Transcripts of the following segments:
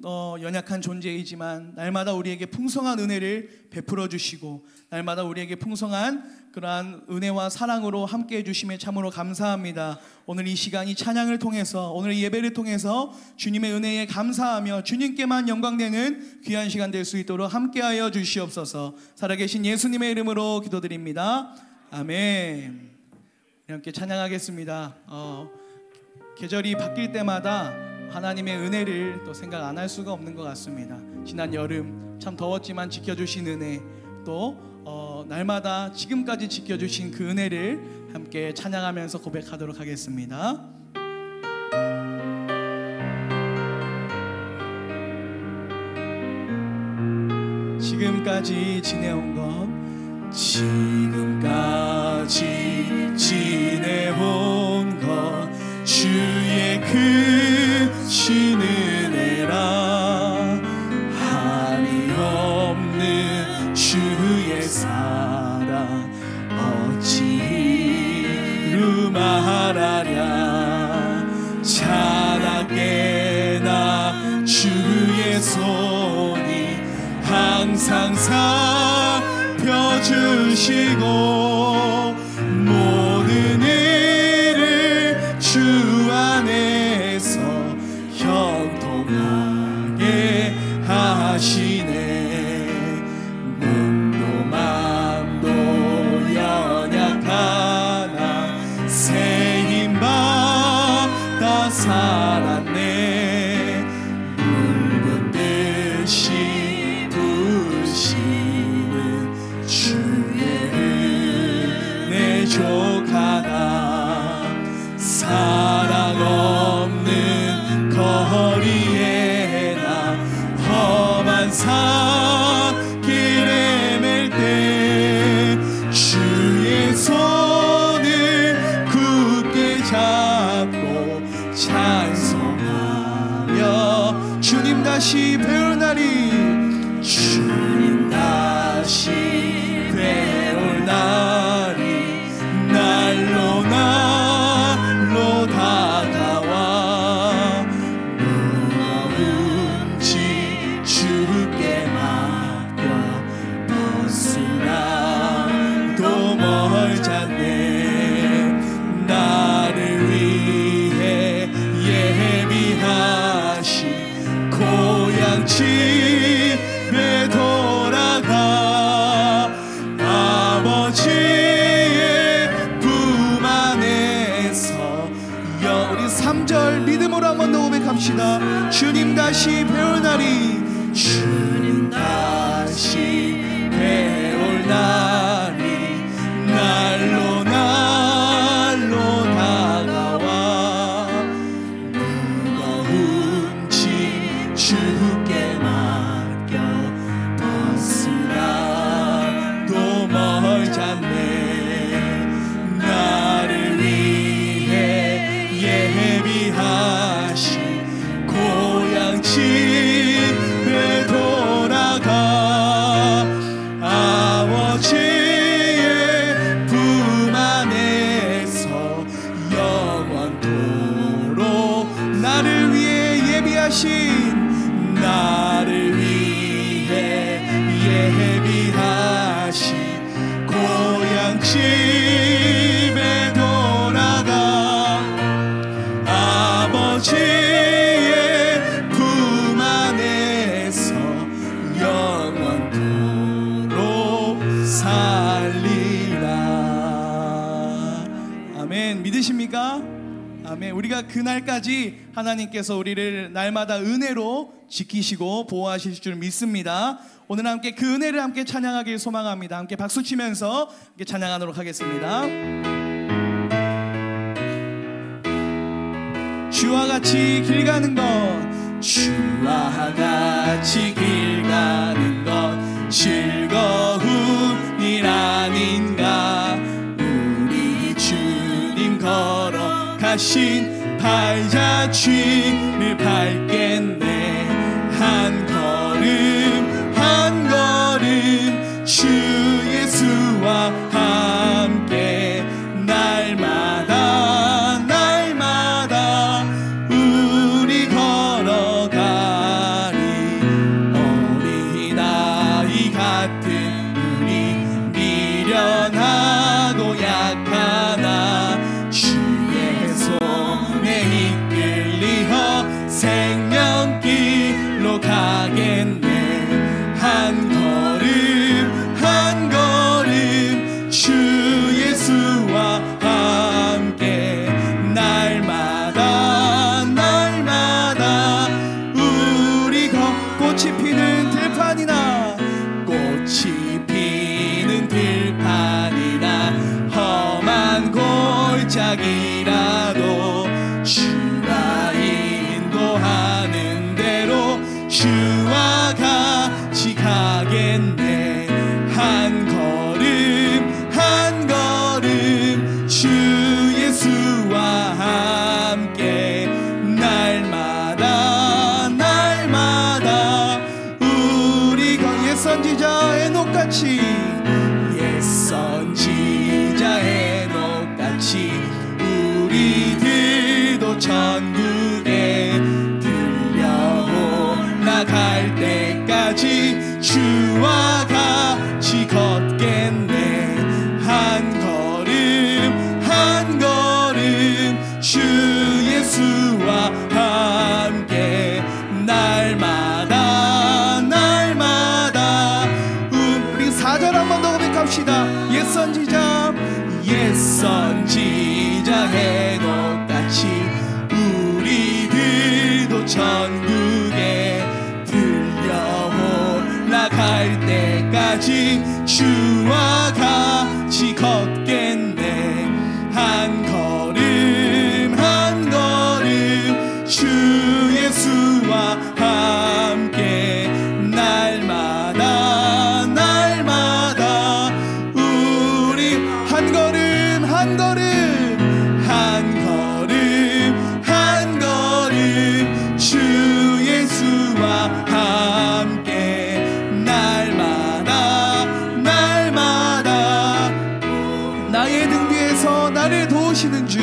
연약한 존재이지만 날마다 우리에게 풍성한 은혜를 베풀어 주시고 날마다 우리에게 풍성한 그러한 은혜와 사랑으로 함께 해주심에 참으로 감사합니다. 오늘 이 시간 이 찬양을 통해서 오늘 이 예배를 통해서 주님의 은혜에 감사하며 주님께만 영광되는 귀한 시간 될 수 있도록 함께하여 주시옵소서. 살아계신 예수님의 이름으로 기도드립니다. 아멘. 함께 찬양하겠습니다. 계절이 바뀔 때마다 하나님의 은혜를 또 생각 안 할 수가 없는 것 같습니다. 지난 여름 참 더웠지만 지켜주신 은혜, 또 날마다 지금까지 지켜주신 그 은혜를 함께 찬양하면서 고백하도록 하겠습니다. 지금까지 지내온 것, 지금까지 지내온 것 주의 크신 은혜라. 한이 없는 주의 사랑 어찌 이루 말하랴. 자나깨나 주의 손이 항상 살펴주시고 모든 일을 주 안에서 형통하게 하시네. 몸도 맘도 연약하나 새 힘받아 살았네. 붉은 듯이 부시는 주의 은혜 족하다. 사랑 없는 거리에 나 험한 산길에 맬 때 주의 손을 굳게 잡고 찬송하며 주님 다시 배울 날이, 주님 다시 배울 날이 날로 날로 다가와. 무거운 짐 주께 맡겨 벗으나 또 멀잖네. 나를 위해 예비하신 고향 집에 돌아가. 아버지의 품 안에서 우리 3절 믿음으로 한 번 더 고백합시다. 주님 다시 배울 날이, 주님 다시 배울 날이 날로 날로 다가와. 무거운 짐 주께 맡겨 벗으나 또 멀잖네. 나를 위해 예비하신 고향 집에 돌아가. 아버지의 품 안에서 영원토록 나를 위해 예비하신, 나를 위해 예비하신 고향 집에 돌아가. 아버지의 품 안에서 영원토록 살리라. 아멘. 믿으십니까? 아멘. 우리가 그날까지 하나님께서 우리를 날마다 은혜로 지키시고 보호하실 줄 믿습니다. 오늘 함께 그 은혜를 함께 찬양하길 소망합니다. 함께 박수치면서 함께 찬양하도록 하겠습니다. 주와 같이 길 가는 것, 주와 같이 길 가는 것 즐거운 일 아닌가. 우리 주님 걸어가신 발자취를 밟겠네. 한 걸음 한 걸음 주 예수와 함께 날마다 날마다 우리 걸어가리. 가겠네. 한 걸음 한 걸음 주 예수와 함께 날마다 날마다 우리 꽃이 피는 들판이나 꽃이 피는 들판이나 험한 골짜기라도 주가 인도하는 대로 주와 같이 가겠네. 한 걸음 한 걸음 주 예수와 함께 날마다 날마다 우리 옛 선지자 에녹같이 옛 선지자 에녹같이 우리들도 천국에 들려 올라갈 때까지 주와 같이 걷겠네. 한 걸음 한 걸음 주 예수와 함께 날마다 날마다 우리 4절 한 번 더 고백합시다. 옛 선지자 에녹같이 우리들도 천국에 들려 올라갈 때까지 주와 같이 걷겠네. 한 걸음 한 걸음 주 예수와 함께 날마다 날마다 우리 한 걸음 한 걸음 한 걸음 한 걸음 주 예수와 함께 날마다 날마다 나의 등 뒤에서 나를 도우시는 주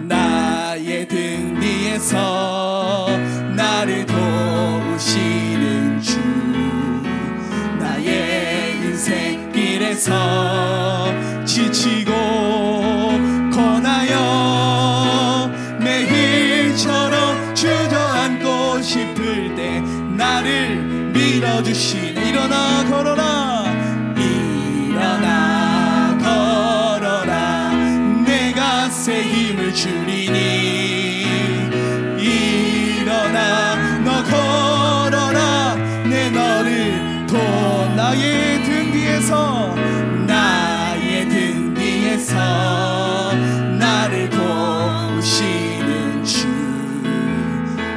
나의 등 뒤에서 나를 도우시는 주 나의 인생길에서 지치고 고나여 매일처럼 주저앉고 싶을 때 나를 밀어주시네. 일어나 걸어라 일어나 걸어라 내가 새 힘을 주리니 일어나 너 걸어라 내 너를 도 나의 등 뒤에서 나의 등 뒤에서 나를 도우시는 주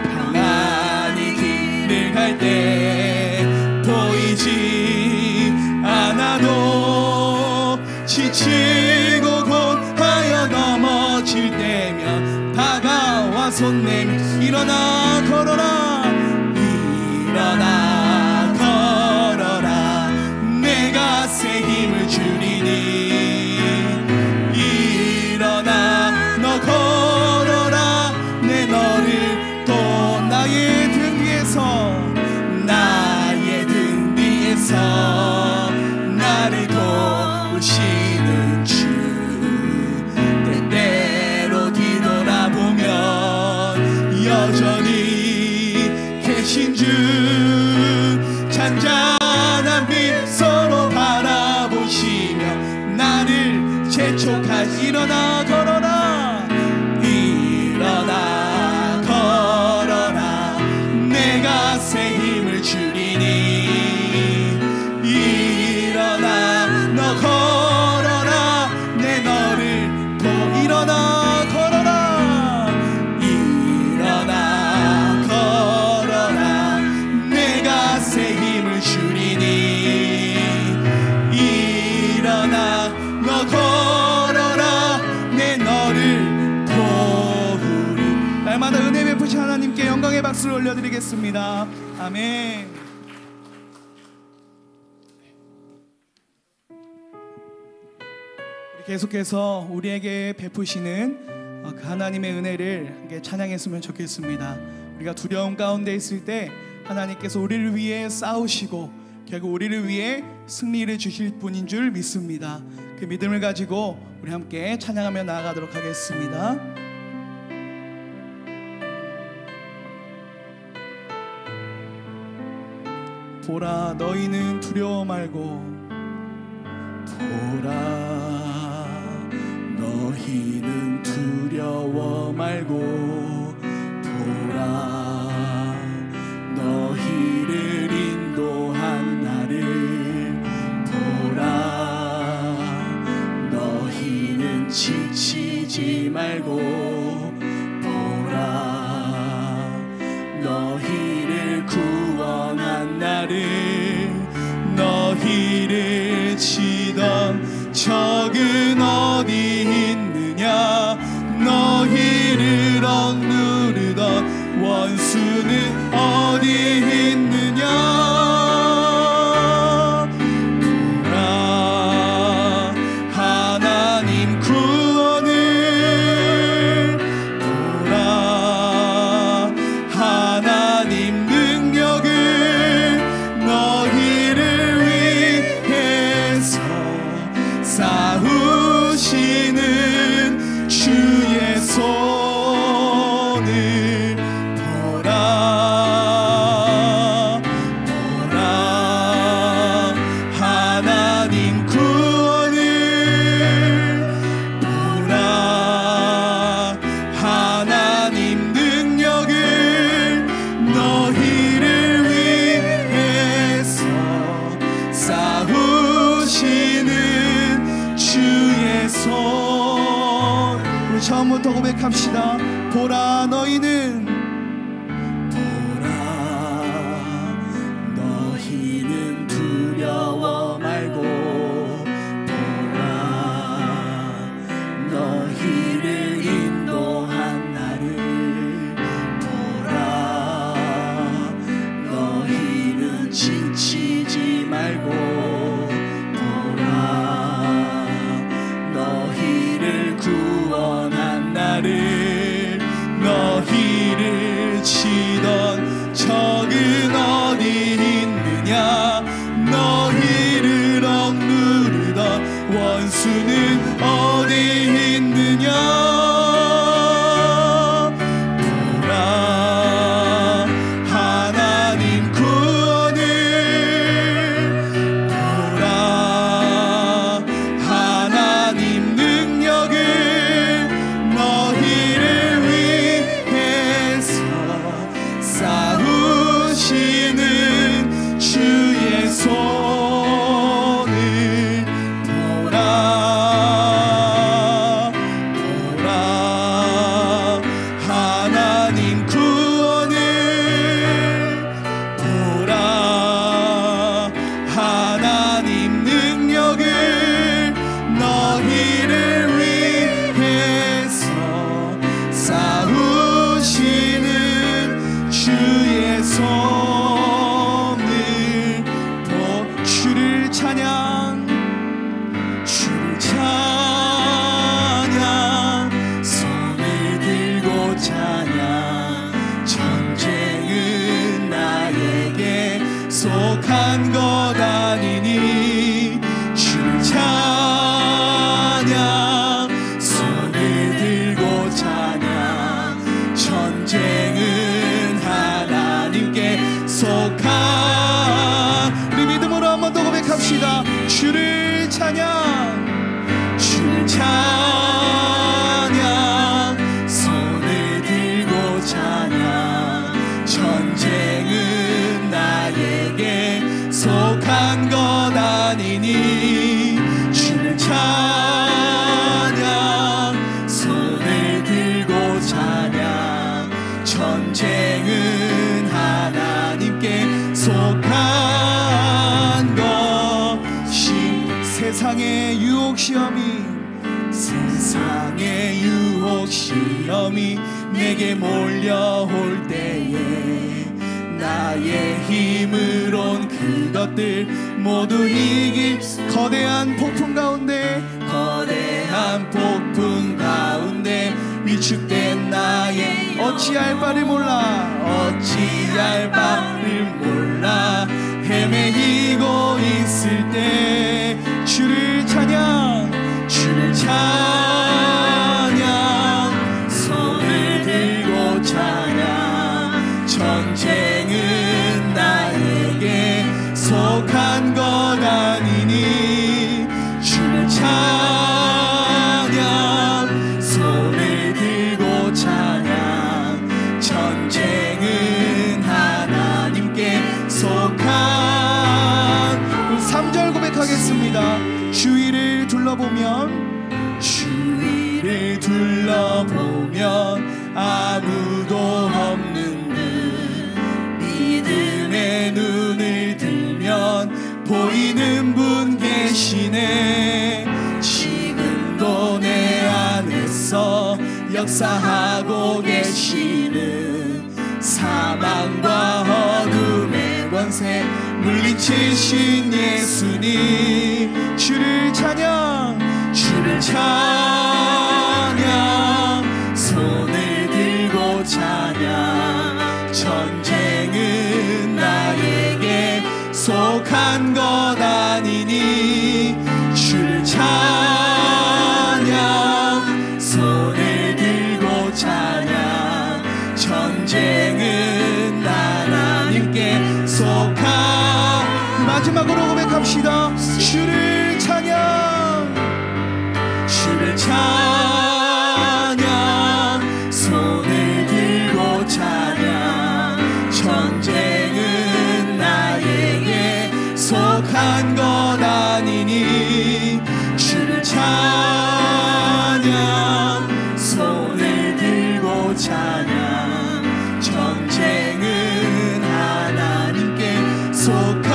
평안히 길을 갈 때 보이지 않아도 지치고 곧하여 넘어질 때면 다가와 손 내밀 일어나 걸어라 일어나 걸어라 내가 새 힘을 주리니 일어나 너 걸어라 내 너를 또 나의 등 위에서 나의 등 위에서 나를 도우시는 주 때때로 뒤돌아보면 여전히 계신 주 잔잔한 미소로 바라보시며 나를 재촉하시 일어나 걸어라 일어나 걸어라 내가 새 힘을 주리니 일어나 너 걸어라 내 너를 도 일어나 걸어라 일어나 걸어라 내가 새 힘을 주리니 일어나 너 걸어라 내 너를 도우리. 날마다 은혜 베푸신 하나님께 영광의 박수를 올려드리겠습니다. 아멘. 우리 계속해서 우리에게 베푸시는 그 하나님의 은혜를 함께 찬양했으면 좋겠습니다. 우리가 두려움 가운데 있을 때 하나님께서 우리를 위해 싸우시고 결국 우리를 위해 승리를 주실 분인 줄 믿습니다. 그 믿음을 가지고 우리 함께 찬양하며 나아가도록 하겠습니다. 보라 너희는 두려워 말고 보라 너희는 두려워 말고 보라 너희를 인도한 나를 보라 너희는 지치지 말고 보라 너희를 구원한 나를 너희를 치던 적은 어디 있느냐 너희를 억누르던 원수는 어디 있느냐 보라 하나님 구원을 보라 하나님 능력을 너희를 위해서 싸우시는 주의 손을 보라 보라 하나님 구원을 보라 하나님 능력을 너희를 위해서 싸우시는 주의 손 우리 처음부터 고백합시다. 보라 너희는 너희는 두려워 말고 보라 너희를 인도한 나를 보라 너희는 지치지 말고 보라 너희를 구원한 나를 너희를 치던 적은 어디 있느냐 너희를 억누르던 원수는 어디 있느냐 보라 하나님 구원을 보라 하나님 능력을 너희를 위해서 싸우시는 주의 손을 보라 보라 하나님 구원을 보라 하나님 능력을 너희를 위해서 싸우시는 주의 손을 주를 찬양 주를 찬양 손을 들고 찬양 전쟁은 나에게 속한 것 아니니 주를 찬양 손을 들고 찬양 전쟁은 하나님께 속한 우리 믿음으로 한 번 더 고백합시다. 주를 찬양 주를 찬양 손을 들고 찬양 전쟁은 나에게 속한 것 아니니 주를 찬양 손을 들고 찬양 전쟁은 하나님께 속한 것이 세상의 유혹 시험이 내게 몰려올 때에 나의 힘으론 그것들 모두 이길 거대한 폭풍 가운데 위축된 나의 어찌할 바를 몰라 헤매이고 있을 때 주를 찬양 손을 들고 찬양 전쟁은 나에게 둘러보면 아무도 없는 듯 믿음의 눈을 들면 보이는 분 계시네. 지금도 내 안에서 역사하고 계시는 사망과 어둠의 권세 물리치신 예수님, 주를 찬양, 주를 찬양, 손을 들고 찬양. 전쟁은 나에게 속한 것 아니니 주를 찬양, 손을 들고 찬양. 전쟁은 하나님께 속한. 마지막으로 고백합시다. 주를 찬양, 주를 찬양, 손을 들고 찬양. 전쟁은 나에게 속한 것 아니니 주를 찬양, 손을 들고 찬양. 전쟁은 하나님께 속한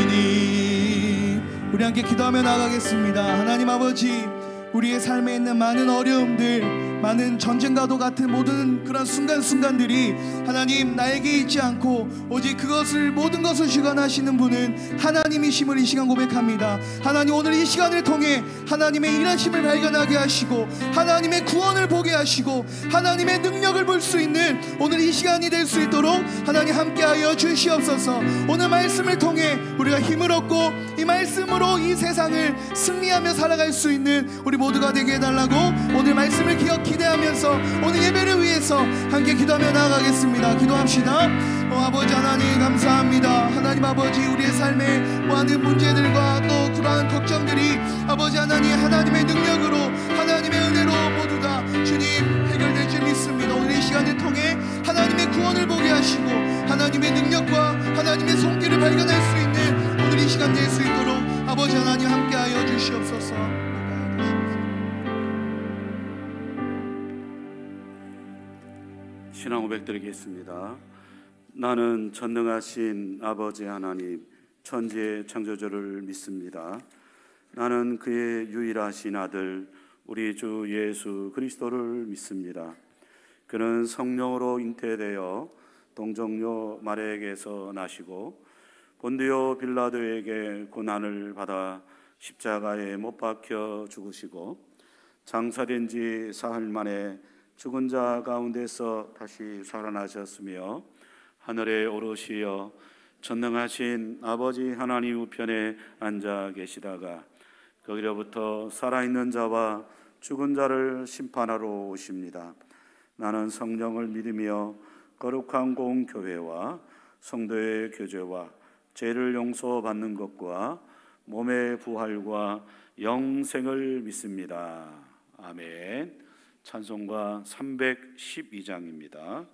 것이니. 우리 함께 기도하며 나가겠습니다. 하나님 아버지, 우리의 삶에 있는 많은 어려움들, 많은 전쟁과도 같은 모든 그런 순간순간들이 하나님 나에게 있지 않고 오직 그것을 모든 것을 주관하시는 분은 하나님이심을 이 시간 고백합니다. 하나님, 오늘 이 시간을 통해 하나님의 일하심을 발견하게 하시고 하나님의 구원을 보게 하시고 하나님의 능력을 볼 수 있는 오늘 이 시간이 될 수 있도록 하나님 함께하여 주시옵소서. 오늘 말씀을 통해 우리가 힘을 얻고 이 말씀으로 이 세상을 승리하며 살아갈 수 있는 우리 모두가 되게 해달라고 오늘 말씀을 기대하면서 오늘 예배를 위해서 함께 기도하며 나아가겠습니다. 기도합시다. 아버지 하나님 감사합니다. 하나님 아버지, 우리의 삶에 많은 문제들과 또 그러한 걱정들이 아버지 하나님 하나님의 능력으로 하나님의 은혜로 모두 다 주님 해결될 줄 믿습니다. 오늘 이 시간을 통해 하나님의 구원을 보게 하시고 하나님의 능력과 하나님의 손길을 발견할 수 있는 오늘 이 시간 될 수 있도록 아버지 하나님 함께하여 주시옵소서. 신앙 고백 드리겠습니다. 나는 전능하신 아버지 하나님, 천지의 창조주를 믿습니다. 나는 그의 유일하신 아들 우리 주 예수 그리스도를 믿습니다. 그는 성령으로 잉태되어 동정녀 마리아에게서 나시고 본디오 빌라도에게 고난을 받아 십자가에 못 박혀 죽으시고 장사된 지 사흘 만에 죽은 자 가운데서 다시 살아나셨으며 하늘에 오르시어 전능하신 아버지 하나님 우편에 앉아 계시다가 거기로부터 살아있는 자와 죽은 자를 심판하러 오십니다. 나는 성령을 믿으며 거룩한 공교회와 성도의 교제와 죄를 용서받는 것과 몸의 부활과 영생을 믿습니다. 아멘. 찬송가 312장입니다.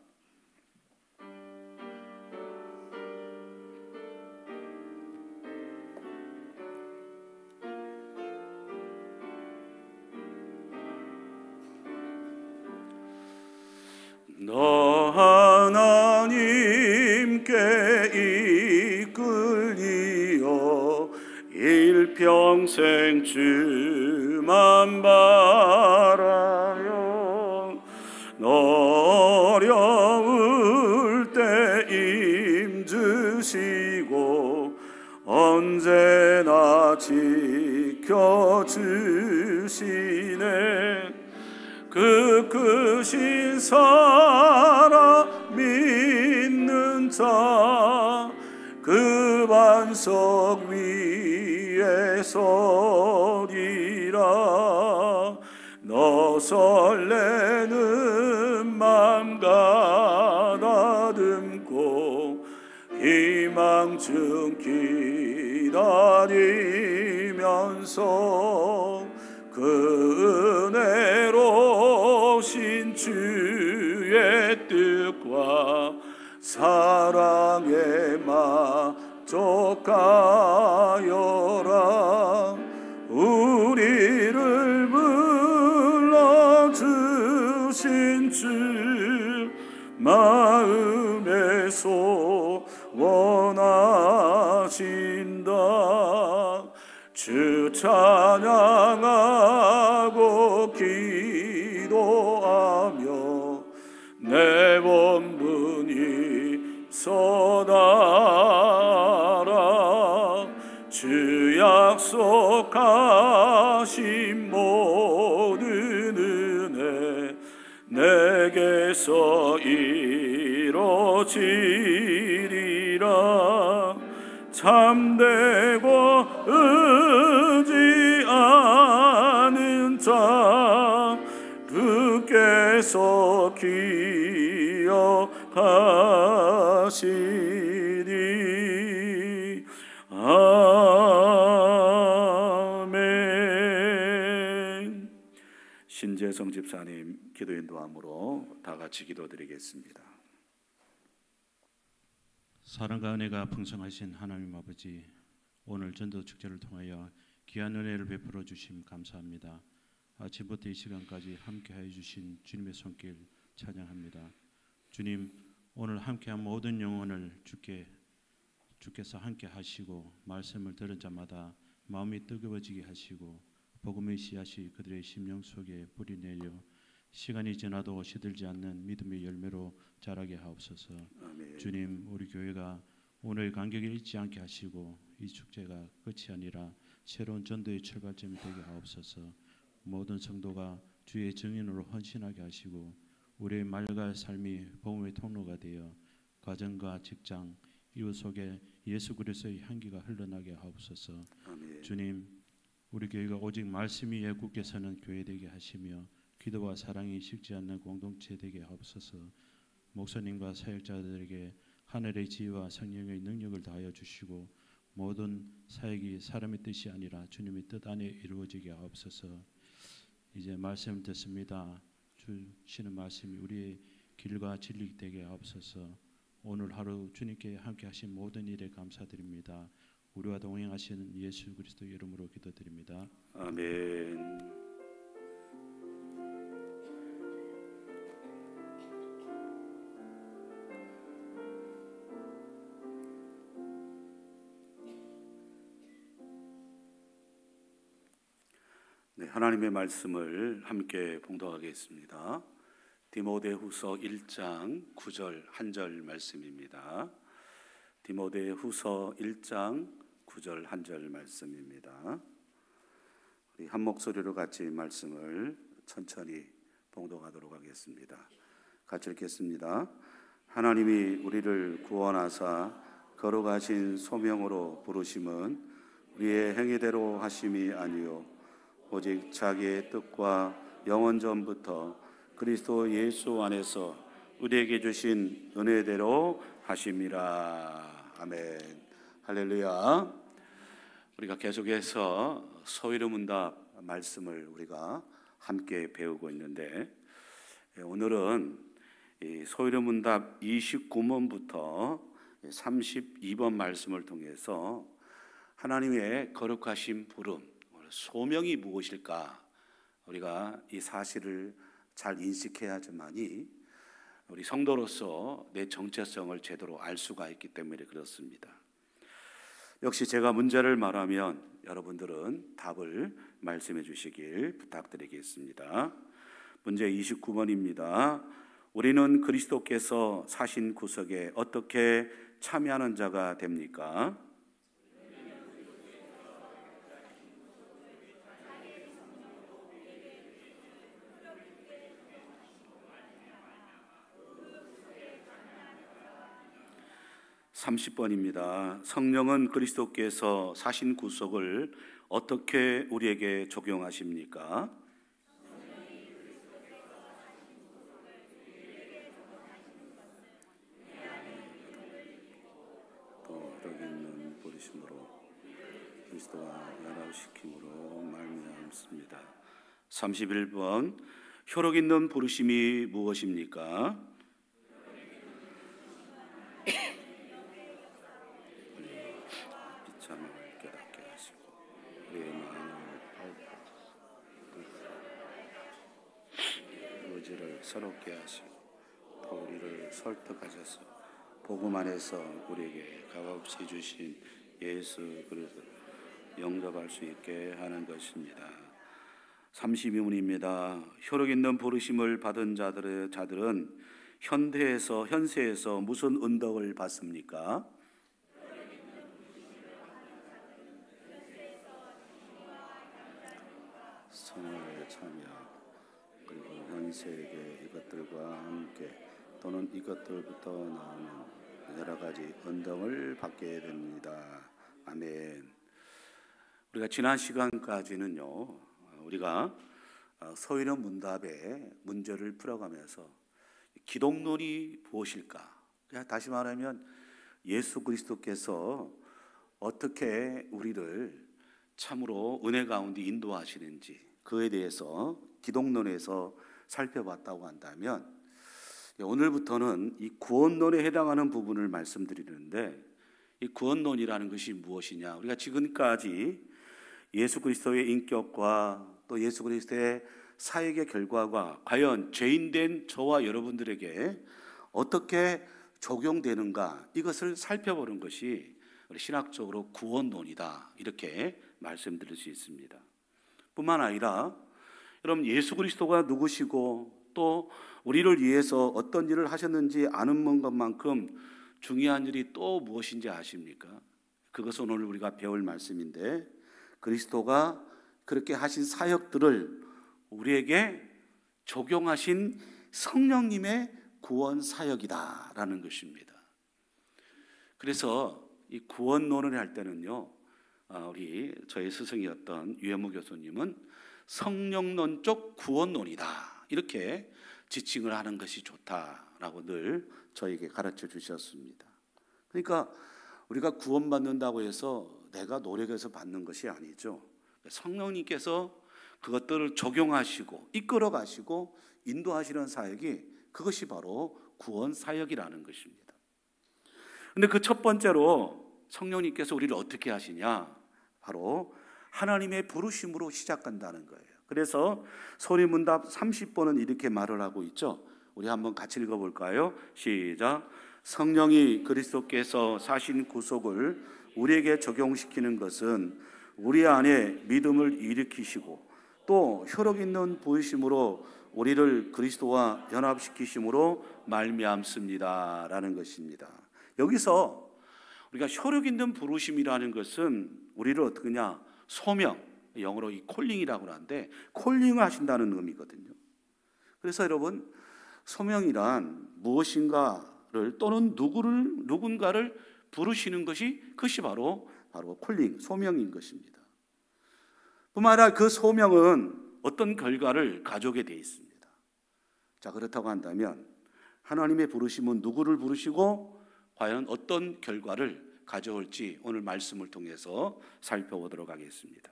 너 하나님께 이끌리어 일평생 주만 바라요. 어려울 때 힘주시고 언제나 지켜주시네. 그 크신 사랑 믿는 자 그 반석 위에 서리라. 너 설레는 맘 가다듬고 희망 기다리면서 그 은혜로우신 주의 뜻과 사랑에 족하여라. 우리를 불러주신 주 마음에 소원하신다. 주 찬양하고 기도하며 내 본분이 선하라. 주 약속하신 모든 은혜 내게서 이루어지리라. 참되고 의지하는 자 주께서 기억하시리. 아멘. 신재성 집사님 기도 인도함으로 다 같이 기도드리겠습니다. 사랑과 은혜가 풍성하신 하나님 아버지, 오늘 전도 축제를 통하여 귀한 은혜를 베풀어 주심 감사합니다. 아침부터 이 시간까지 함께하여 주신 주님의 손길 찬양합니다. 주님, 오늘 함께한 모든 영혼을 주께서 함께 하시고 말씀을 들은 자마다 마음이 뜨거워지게 하시고 복음의 씨앗이 그들의 심령 속에 뿌리 내려 시간이 지나도 시들지 않는 믿음의 열매로 자라게 하옵소서. 아멘. 주님, 우리 교회가 오늘 간격을 잊지 않게 하시고 이 축제가 끝이 아니라 새로운 전도의 출발점이 되게 하옵소서. 모든 성도가 주의 증인으로 헌신하게 하시고 우리의 말과 삶이 복음의 통로가 되어 가정과 직장, 이웃 속에 예수 그리스도의 향기가 흘러나게 하옵소서. 아멘. 주님, 우리 교회가 오직 말씀 위에 굳게 서는 교회 되게 하시며 기도와 사랑이 식지 않는 공동체 되게 하옵소서. 목사님과 사역자들에게 하늘의 지혜와 성령의 능력을 다하여 주시고 모든 사역이 사람의 뜻이 아니라 주님의 뜻 안에 이루어지게 하옵소서. 이제 말씀 듣습니다. 주시는 말씀이 우리의 길과 진리 되게 하옵소서. 오늘 하루 주님께 함께 하신 모든 일에 감사드립니다. 우리와 동행하시는 예수 그리스도 이름으로 기도드립니다. 아멘. 네, 하나님의 말씀을 함께 봉독하겠습니다. 디모데후서 1장 9절 한 절 말씀입니다. 디모데후서 1장 9절 한 절 말씀입니다. 우리 한 목소리로 같이 말씀을 천천히 봉독하도록 하겠습니다. 같이 읽겠습니다. 하나님이 우리를 구원하사 거룩하신 소명으로 부르심은 우리의 행위대로 하심이 아니요 오직 자기의 뜻과 영원 전부터 그리스도 예수 안에서 우리에게 주신 은혜대로 하심이라. 아멘. 할렐루야. 우리가 계속해서 소위로문답 말씀을 우리가 함께 배우고 있는데 오늘은 이 소위로문답 29문부터 32번 말씀을 통해서 하나님의 거룩하신 부름, 소명이 무엇일까? 우리가 이 사실을 잘 인식해야지만이 우리 성도로서 내 정체성을 제대로 알 수가 있기 때문에 그렇습니다. 역시 제가 문제를 말하면 여러분들은 답을 말씀해 주시길 부탁드리겠습니다. 문제 29번입니다. 우리는 그리스도께서 사신 구석에 어떻게 참여하는 자가 됩니까? (30번입니다) 성령은 그리스도께서 사신 구속을 어떻게 우리에게 적용하십니까? 또 덕 있는 부르심으로 그리스도와 연합시킴으로 말미암습니다. (31번) 효력 있는 부르심이 무엇입니까? 새롭게 하시고 또 우리를 설득하셔서 복음 안에서 우리에게 값없이 주신 예수 그리스도 영접할 수 있게 하는 것입니다. 32문입니다. 효력 있는 부르심을 받은 자들은 현세에서 무슨 은덕을 받습니까? 성화에 참여, 그리고 현세계 이것들과 함께 또는 이것들부터 나오는 여러 가지 은덕을 받게 됩니다. 아멘. 우리가 지난 시간까지는요, 우리가 서인원 문답의 문제를 풀어가면서 기독론이 무엇일까? 다시 말하면 예수 그리스도께서 어떻게 우리를 참으로 은혜 가운데 인도하시는지 그에 대해서 기독론에서 살펴봤다고 한다면, 오늘부터는 이 구원론에 해당하는 부분을 말씀드리는데, 이 구원론이라는 것이 무엇이냐? 우리가 지금까지 예수 그리스도의 인격과 또 예수 그리스도의 사역의 결과가 과연 죄인된 저와 여러분들에게 어떻게 적용되는가, 이것을 살펴보는 것이 우리 신학적으로 구원론이다, 이렇게 말씀드릴 수 있습니다. 뿐만 아니라 여러분, 예수 그리스도가 누구시고 또 우리를 위해서 어떤 일을 하셨는지 아는 것만큼 중요한 일이 또 무엇인지 아십니까? 그것은 오늘 우리가 배울 말씀인데, 그리스도가 그렇게 하신 사역들을 우리에게 적용하신 성령님의 구원 사역이다라는 것입니다. 그래서 이 구원론을 할 때는요, 우리 저희 스승이었던 유현무 교수님은 성령론적 구원론이다, 이렇게 지칭을 하는 것이 좋다라고 늘 저에게 가르쳐 주셨습니다. 그러니까 우리가 구원받는다고 해서 내가 노력해서 받는 것이 아니죠. 성령님께서 그것들을 적용하시고 이끌어 가시고 인도하시는 사역이, 그것이 바로 구원 사역이라는 것입니다. 근데 그 첫 번째로 성령님께서 우리를 어떻게 하시냐? 바로 하나님의 부르심으로 시작한다는 거예요. 그래서 소리문답 30번은 이렇게 말을 하고 있죠. 우리 한번 같이 읽어볼까요? 시작. 성령이 그리스도께서 사신 구속을 우리에게 적용시키는 것은 우리 안에 믿음을 일으키시고 또 효력 있는 부으심으로 우리를 그리스도와 연합시키심으로 말미암습니다 라는 것입니다. 여기서 우리가 효력 있는 부르심이라는 것은 우리를 어떻게 하냐? 소명, 영어로 이 콜링이라고 하는데, 콜링을 하신다는 의미거든요. 그래서 여러분, 소명이란 무엇인가를 또는 누군가를 부르시는 것이, 그것이 바로 콜링, 소명인 것입니다. 뿐만 아니라 그 소명은 어떤 결과를 가져오게 되어 있습니다. 자, 그렇다고 한다면 하나님의 부르심은 누구를 부르시고 과연 어떤 결과를 가져올지 오늘 말씀을 통해서 살펴보도록 하겠습니다.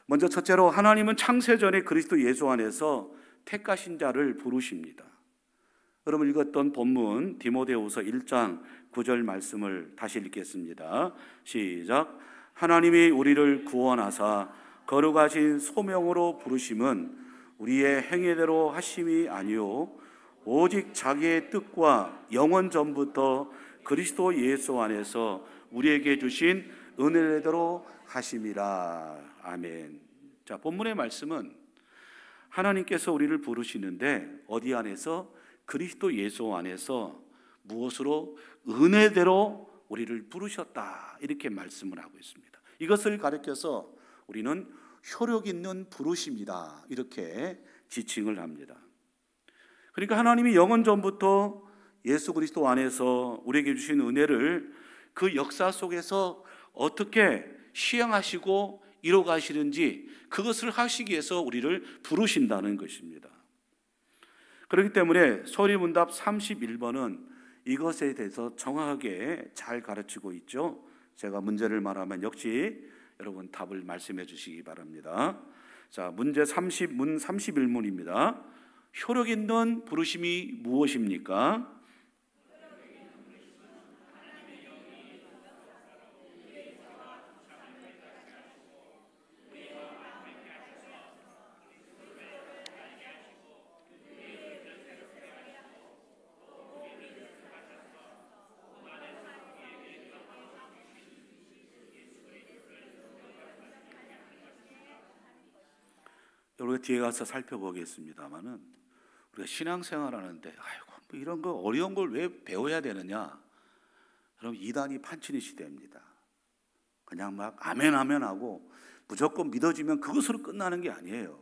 먼저 첫째로, 하나님은 창세전에 그리스도 예수 안에서 택하신 자를 부르십니다. 여러분 읽었던 본문 디모데후서 1장 9절 말씀을 다시 읽겠습니다. 시작. 하나님이 우리를 구원하사 거룩하신 소명으로 부르심은 우리의 행위대로 하심이 아니요 오직 자기의 뜻과 영원 전부터 그리스도 예수 안에서 우리에게 주신 은혜대로 하심이라. 아멘. 자, 본문의 말씀은 하나님께서 우리를 부르시는데 어디 안에서? 그리스도 예수 안에서 무엇으로? 은혜대로 우리를 부르셨다, 이렇게 말씀을 하고 있습니다. 이것을 가리켜서 우리는 효력 있는 부르심이다, 이렇게 지칭을 합니다. 그러니까 하나님이 영원 전부터 예수 그리스도 안에서 우리에게 주신 은혜를 그 역사 속에서 어떻게 시행하시고 이뤄가시는지, 그것을 하시기 위해서 우리를 부르신다는 것입니다. 그렇기 때문에 소리문답 31번은 이것에 대해서 정확하게 잘 가르치고 있죠. 제가 문제를 말하면 역시 여러분 답을 말씀해 주시기 바랍니다. 자, 문제 31문입니다. 효력 있는 부르심이 무엇입니까? 우리가 뒤에 가서 살펴보겠습니다만은 우리가 신앙생활하는데 아이고 뭐 이런 거 어려운 걸 왜 배워야 되느냐? 그럼 이단이 판치는 시대입니다. 그냥 막 아멘 아멘 하고 무조건 믿어지면 그것으로 끝나는 게 아니에요.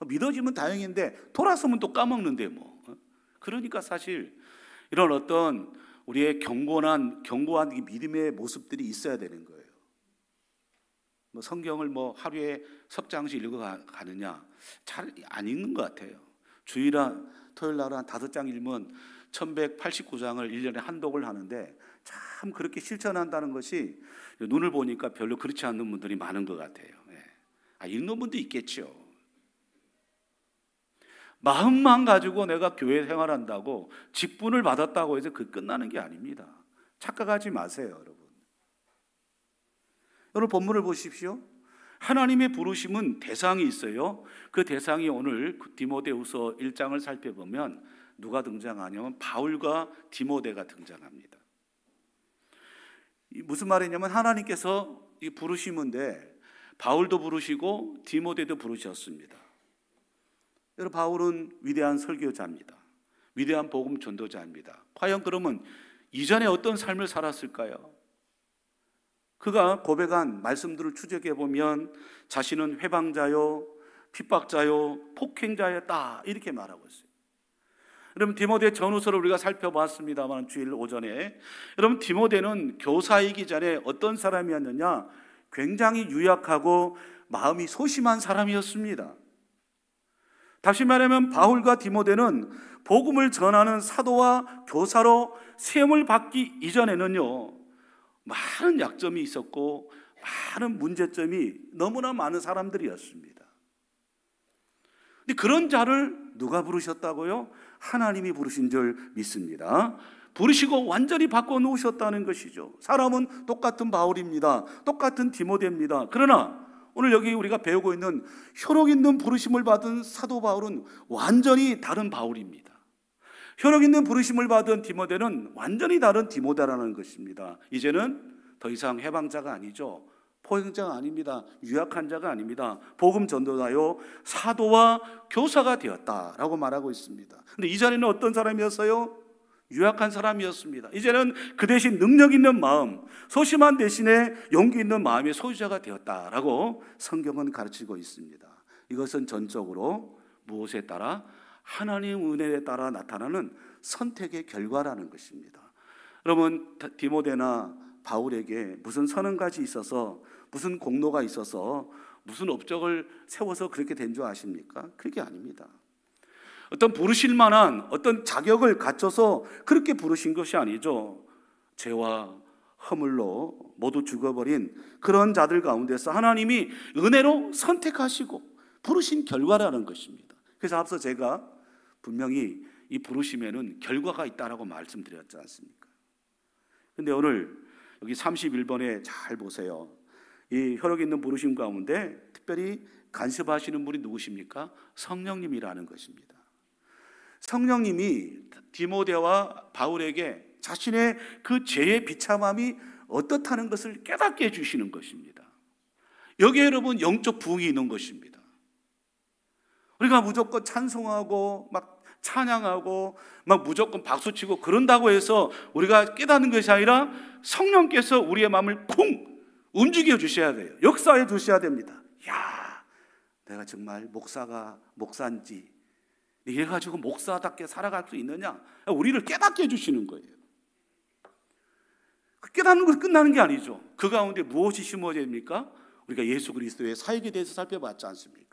믿어지면 다행인데 돌아서면 또 까먹는데 뭐. 그러니까 사실 이런 어떤 우리의 견고한 믿음의 모습들이 있어야 되는 거예요. 뭐 성경을 뭐 하루에 석 장씩 읽어 가느냐? 잘 안 읽는 것 같아요. 주일날 토요일 날은 한 5장 읽으면 1189장을 1년에 한 독을 하는데 참 그렇게 실천한다는 것이 눈을 보니까 별로 그렇지 않는 분들이 많은 것 같아요. 읽는 분도 있겠죠. 마음만 가지고 내가 교회 생활한다고 직분을 받았다고 해서 그 끝나는 게 아닙니다. 착각하지 마세요, 여러분. 오늘 본문을 보십시오. 하나님의 부르심은 대상이 있어요. 그 대상이 오늘 디모데후서 1장을 살펴보면 누가 등장하냐면 바울과 디모데가 등장합니다. 무슨 말이냐면 하나님께서 이 부르심인데 바울도 부르시고 디모데도 부르셨습니다. 여러분, 바울은 위대한 설교자입니다. 위대한 복음 전도자입니다. 과연 그러면 이전에 어떤 삶을 살았을까요? 그가 고백한 말씀들을 추적해 보면 자신은 회방자요, 핍박자요, 폭행자였다 이렇게 말하고 있어요. 여러분, 디모데 전후서를 우리가 살펴봤습니다만 주일 오전에 여러분, 디모데는 교사이기 전에 어떤 사람이었느냐? 굉장히 유약하고 마음이 소심한 사람이었습니다. 다시 말하면 바울과 디모데는 복음을 전하는 사도와 교사로 세움을 받기 이전에는요, 많은 약점이 있었고 많은 문제점이 너무나 많은 사람들이었습니다. 근데 그런 자를 누가 부르셨다고요? 하나님이 부르신 줄 믿습니다. 부르시고 완전히 바꿔놓으셨다는 것이죠. 사람은 똑같은 바울입니다. 똑같은 디모데입니다. 그러나 오늘 여기 우리가 배우고 있는 효력 있는 부르심을 받은 사도 바울은 완전히 다른 바울입니다. 효력 있는 부르심을 받은 디모데는 완전히 다른 디모데라는 것입니다. 이제는 더 이상 해방자가 아니죠. 포행자가 아닙니다. 유약한 자가 아닙니다. 복음 전도자요, 사도와 교사가 되었다라고 말하고 있습니다. 그런데 이전에는 어떤 사람이었어요? 유약한 사람이었습니다. 이제는 그 대신 능력 있는 마음, 소심한 대신에 용기 있는 마음의 소유자가 되었다라고 성경은 가르치고 있습니다. 이것은 전적으로 무엇에 따라? 하나님의 은혜에 따라 나타나는 선택의 결과라는 것입니다. 여러분, 디모데나 바울에게 무슨 선언까지 있어서, 무슨 공로가 있어서, 무슨 업적을 세워서 그렇게 된 줄 아십니까? 그게 아닙니다. 어떤 부르실 만한 어떤 자격을 갖춰서 그렇게 부르신 것이 아니죠. 죄와 허물로 모두 죽어버린 그런 자들 가운데서 하나님이 은혜로 선택하시고 부르신 결과라는 것입니다. 그래서 앞서 제가 분명히 이 부르심에는 결과가 있다라고 말씀드렸지 않습니까? 근데 오늘 여기 31번에 잘 보세요. 이 혈육 있는 부르심 가운데 특별히 간섭하시는 분이 누구십니까? 성령님이라는 것입니다. 성령님이 디모데와 바울에게 자신의 그 죄의 비참함이 어떻다는 것을 깨닫게 해주시는 것입니다. 여기에 여러분 영적 부흥이 있는 것입니다. 우리가 무조건 찬송하고 막 찬양하고 막 무조건 박수치고 그런다고 해서 우리가 깨닫는 것이 아니라 성령께서 우리의 마음을 쿵 움직여 주셔야 돼요. 역사해 주셔야 됩니다. 야, 내가 정말 목사인지 이래 가지고 목사답게 살아갈 수 있느냐? 우리를 깨닫게 해주시는 거예요. 그 깨닫는 것이 끝나는 게 아니죠. 그 가운데 무엇이 심어져야 됩니까? 우리가 예수 그리스도의 사역에 대해서 살펴봤지 않습니까?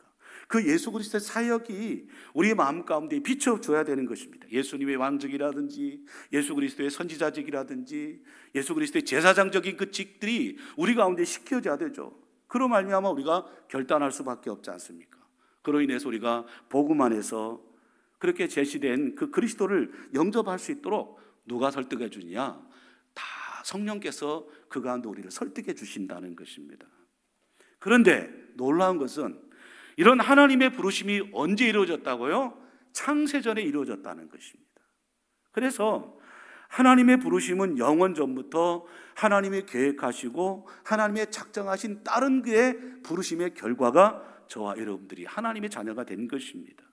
그 예수 그리스도의 사역이 우리의 마음 가운데 비춰줘야 되는 것입니다. 예수님의 왕직이라든지 예수 그리스도의 선지자직이라든지 예수 그리스도의 제사장적인 그 직들이 우리 가운데 시켜져야 되죠. 그로 말미암아 우리가 결단할 수밖에 없지 않습니까? 그로 인해서 우리가 복음 안에서 그렇게 제시된 그 그리스도를 영접할 수 있도록 누가 설득해 주냐? 다 성령께서 그 가운데 우리를 설득해 주신다는 것입니다. 그런데 놀라운 것은 이런 하나님의 부르심이 언제 이루어졌다고요? 창세전에 이루어졌다는 것입니다. 그래서 하나님의 부르심은 영원 전부터 하나님이 계획하시고 하나님의 작정하신 다른 그의 부르심의 결과가 저와 여러분들이 하나님의 자녀가 된 것입니다.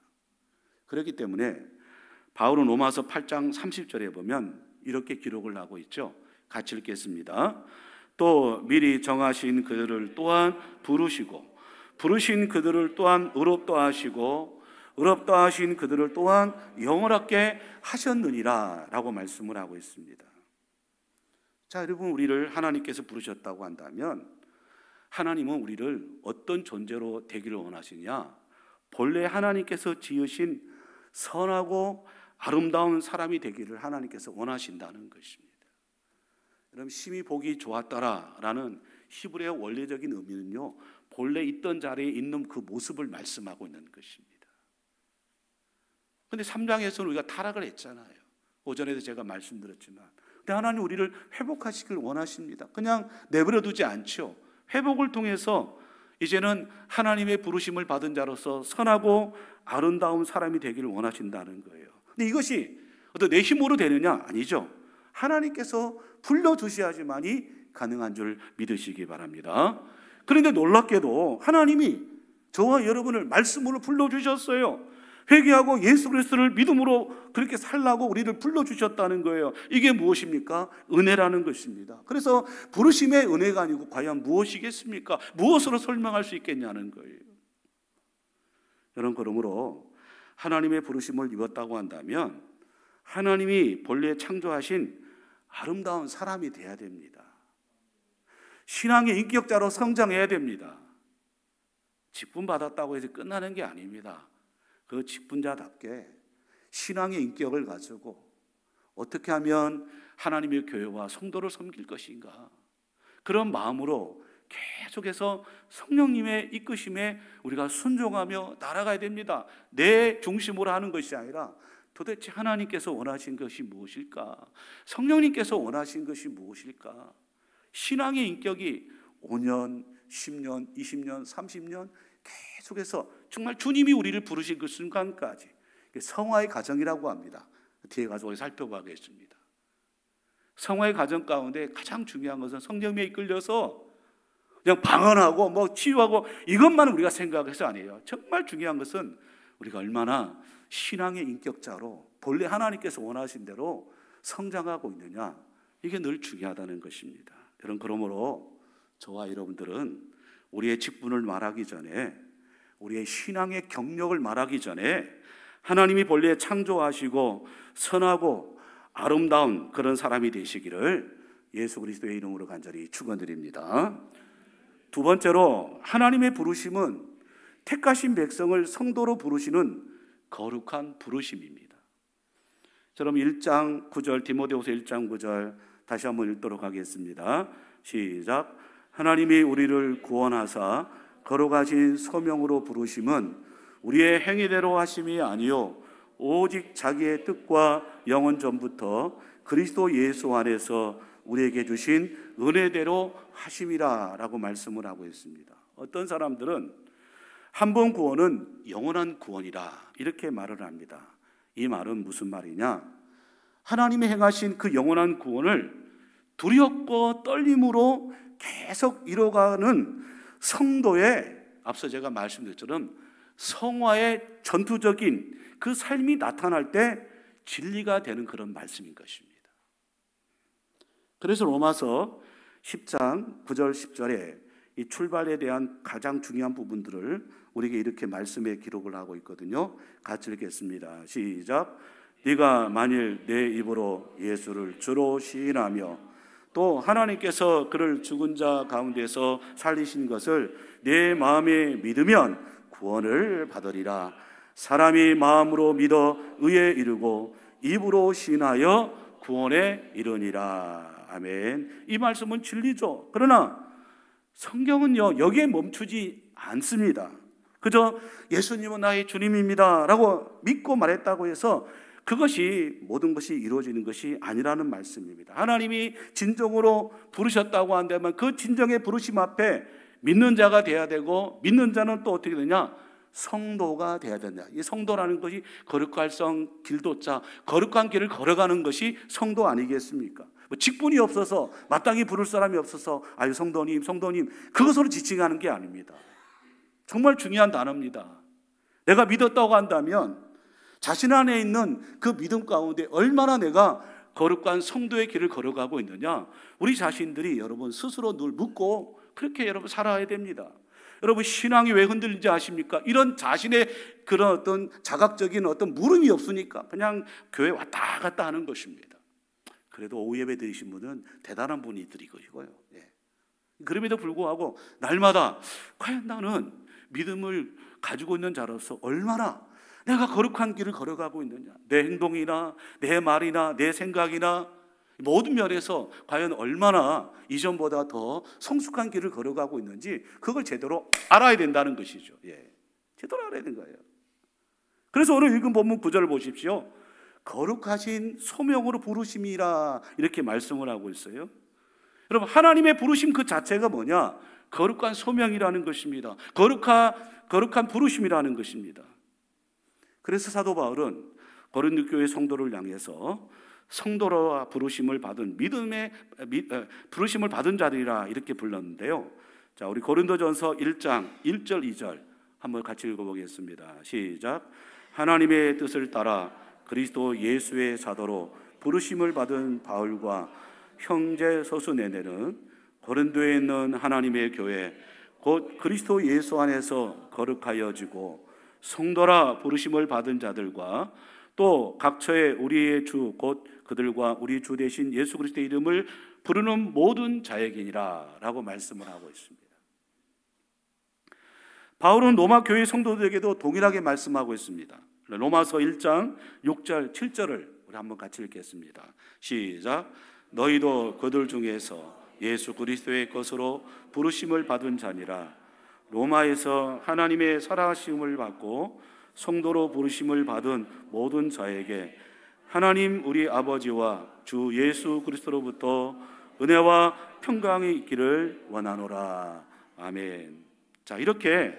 그렇기 때문에 바울은 로마서 8장 30절에 보면 이렇게 기록을 하고 있죠. 같이 읽겠습니다. 또 미리 정하신 그들을 또한 부르시고 부르신 그들을 또한 의롭다 하시고 의롭다 하신 그들을 또한 영원하게 하셨느니라 라고 말씀을 하고 있습니다. 자, 여러분, 우리를 하나님께서 부르셨다고 한다면 하나님은 우리를 어떤 존재로 되기를 원하시냐? 본래 하나님께서 지으신 선하고 아름다운 사람이 되기를 하나님께서 원하신다는 것입니다. 여러분, 심히 보기 좋았더라라는 히브리어 원래적인 의미는요, 본래 있던 자리에 있는 그 모습을 말씀하고 있는 것입니다. 그런데 3장에서는 우리가 타락을 했잖아요. 오전에도 제가 말씀드렸지만, 근데 하나님 우리를 회복하시길 원하십니다. 그냥 내버려 두지 않죠. 회복을 통해서 이제는 하나님의 부르심을 받은 자로서 선하고 아름다운 사람이 되기를 원하신다는 거예요. 근데 이것이 어떤 내 힘으로 되느냐? 아니죠. 하나님께서 불러주셔야지만이 가능한 줄 믿으시기 바랍니다. 그런데 놀랍게도 하나님이 저와 여러분을 말씀으로 불러주셨어요. 회개하고 예수 그리스도를 믿음으로 그렇게 살라고 우리를 불러주셨다는 거예요. 이게 무엇입니까? 은혜라는 것입니다. 그래서 부르심의 은혜가 아니고 과연 무엇이겠습니까? 무엇으로 설명할 수 있겠냐는 거예요. 여러분, 그러므로 하나님의 부르심을 입었다고 한다면 하나님이 본래 창조하신 아름다운 사람이 돼야 됩니다. 신앙의 인격자로 성장해야 됩니다. 직분 받았다고 해서 끝나는 게 아닙니다. 그 직분자답게 신앙의 인격을 가지고 어떻게 하면 하나님의 교회와 성도를 섬길 것인가, 그런 마음으로 계속해서 성령님의 이끄심에 우리가 순종하며 날아가야 됩니다. 내 중심으로 하는 것이 아니라 도대체 하나님께서 원하신 것이 무엇일까? 성령님께서 원하신 것이 무엇일까? 신앙의 인격이 5년, 10년, 20년, 30년 계속해서 정말 주님이 우리를 부르신 그 순간까지, 성화의 과정이라고 합니다. 뒤에 가서 우리 살펴보겠습니다. 성화의 과정 가운데 가장 중요한 것은 성령님에 이끌려서 그냥 방언하고 뭐 치유하고 이것만 우리가 생각해서 아니에요. 정말 중요한 것은 우리가 얼마나 신앙의 인격자로 본래 하나님께서 원하신 대로 성장하고 있느냐, 이게 늘 중요하다는 것입니다. 여러분, 그러므로 저와 여러분들은 우리의 직분을 말하기 전에, 우리의 신앙의 경력을 말하기 전에 하나님이 본래 창조하시고 선하고 아름다운 그런 사람이 되시기를 예수 그리스도의 이름으로 간절히 축원드립니다. 두 번째로, 하나님의 부르심은 택하신 백성을 성도로 부르시는 거룩한 부르심입니다. 저럼 1장 9절, 디모데후서 1장 9절 다시 한번 읽도록 하겠습니다. 시작. 하나님이 우리를 구원하사 거룩하신 소명으로 부르심은 우리의 행위대로 하심이 아니요 오직 자기의 뜻과 영원 전부터 그리스도 예수 안에서 우리에게 주신 은혜대로 하심이라 라고 말씀을 하고 있습니다. 어떤 사람들은 한 번 구원은 영원한 구원이다 이렇게 말을 합니다. 이 말은 무슨 말이냐? 하나님이 행하신 그 영원한 구원을 두렵고 떨림으로 계속 이뤄가는 성도의, 앞서 제가 말씀드린 것처럼 성화의 전투적인 그 삶이 나타날 때 진리가 되는 그런 말씀인 것입니다. 그래서 로마서 10장 9절 10절에 이 출발에 대한 가장 중요한 부분들을 우리에게 이렇게 말씀에 기록을 하고 있거든요. 같이 읽겠습니다. 시작. 네가 만일 내 입으로 예수를 주로 시인하며 또 하나님께서 그를 죽은 자 가운데서 살리신 것을 내 마음에 믿으면 구원을 받으리라. 사람이 마음으로 믿어 의에 이르고 입으로 시인하여 구원에 이르니라. 아멘. 이 말씀은 진리죠. 그러나 성경은요, 여기에 멈추지 않습니다. 그저 예수님은 나의 주님입니다 라고 믿고 말했다고 해서 그것이 모든 것이 이루어지는 것이 아니라는 말씀입니다. 하나님이 진정으로 부르셨다고 한다면 그 진정의 부르심 앞에 믿는 자가 돼야 되고, 믿는 자는 또 어떻게 되냐? 성도가 돼야 된다. 이 성도라는 것이 거룩할 성 길도자, 거룩한 길을 걸어가는 것이 성도 아니겠습니까? 뭐 직분이 없어서, 마땅히 부를 사람이 없어서 아유 성도님 성도님 그것으로 지칭하는 게 아닙니다. 정말 중요한 단어입니다. 내가 믿었다고 한다면 자신 안에 있는 그 믿음 가운데 얼마나 내가 거룩한 성도의 길을 걸어가고 있느냐, 우리 자신들이 여러분 스스로 늘 묻고 그렇게 여러분 살아야 됩니다. 여러분 신앙이 왜 흔들리는지 아십니까? 이런 자신의 그런 어떤 자각적인 어떤 물음이 없으니까 그냥 교회 왔다 갔다 하는 것입니다. 그래도 오후 예배 드리신 분은 대단한 분이들이고요. 그럼에도 불구하고 날마다 과연 나는 믿음을 가지고 있는 자로서 얼마나 내가 거룩한 길을 걸어가고 있느냐, 내 행동이나 내 말이나 내 생각이나 모든 면에서 과연 얼마나 이전보다 더 성숙한 길을 걸어가고 있는지 그걸 제대로 알아야 된다는 것이죠. 제대로 알아야 되는 거예요. 그래서 오늘 읽은 본문 9절을 보십시오. 거룩하신 소명으로 부르심이라 이렇게 말씀을 하고 있어요. 여러분 하나님의 부르심 그 자체가 뭐냐? 거룩한 소명이라는 것입니다. 거룩한 부르심이라는 것입니다. 그래서 사도 바울은 고린도 교회 성도를 향해서 성도라 부르심을 받은 부르심을 받은 자들이라 이렇게 불렀는데요. 자, 우리 고린도전서 1장 1절 2절 한번 같이 읽어보겠습니다. 시작. 하나님의 뜻을 따라 그리스도 예수의 사도로 부르심을 받은 바울과 형제 소수네네는 고린도에 있는 하나님의 교회 곧 그리스도 예수 안에서 거룩하여지고 성도라 부르심을 받은 자들과 또 각처에 우리의 주 곧 그들과 우리 주 대신 예수 그리스도의 이름을 부르는 모든 자에게니라 라고 말씀을 하고 있습니다. 바울은 로마 교회 성도들에게도 동일하게 말씀하고 있습니다. 로마서 1장 6절 7절을 우리 한번 같이 읽겠습니다. 시작. 너희도 그들 중에서 예수 그리스도의 것으로 부르심을 받은 자니라. 로마에서 하나님의 살아심을 받고 성도로 부르심을 받은 모든 자에게 하나님 우리 아버지와 주 예수 그리스도로부터 은혜와 평강이 있기를 원하노라. 아멘. 자, 이렇게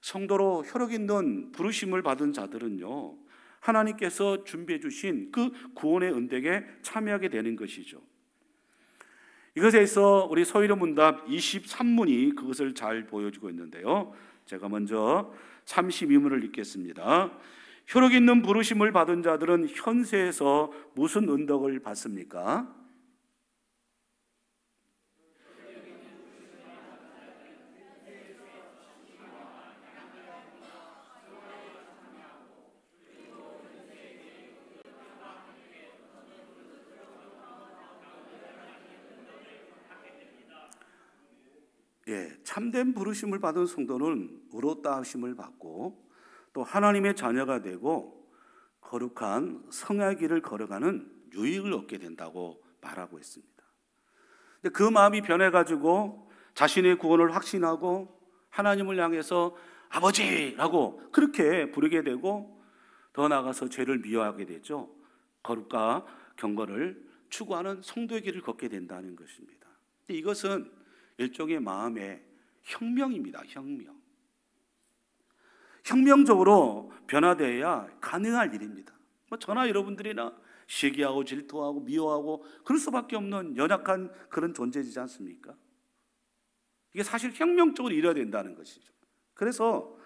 성도로 혈육 있는 부르심을 받은 자들은요, 하나님께서 준비해 주신 그 구원의 은택에 참여하게 되는 것이죠. 이것에 있어 우리 서일의 문답 23문이 그것을 잘 보여주고 있는데요. 제가 먼저 32문을 읽겠습니다. 혈육 있는 부르심을 받은 자들은 현세에서 무슨 은덕을 받습니까? 참된 부르심을 받은 성도는 의롭다 하심을 받고 또 하나님의 자녀가 되고 거룩한 성의 길을 걸어가는 유익을 얻게 된다고 말하고 있습니다. 근데 그 마음이 변해가지고 자신의 구원을 확신하고 하나님을 향해서 아버지라고 그렇게 부르게 되고 더 나아가서 죄를 미워하게 되죠. 거룩과 경건을 추구하는 성도의 길을 걷게 된다는 것입니다. 이것은 일종의 마음의 혁명입니다. 혁명적으로 변화되어야 가능할 일입니다. 저나 여러분들이나 시기하고 질투하고 미워하고 그럴 수밖에 없는 연약한 그런 존재이지 않습니까? 이게 사실 혁명적으로 이뤄야 된다는 것이죠. 그래서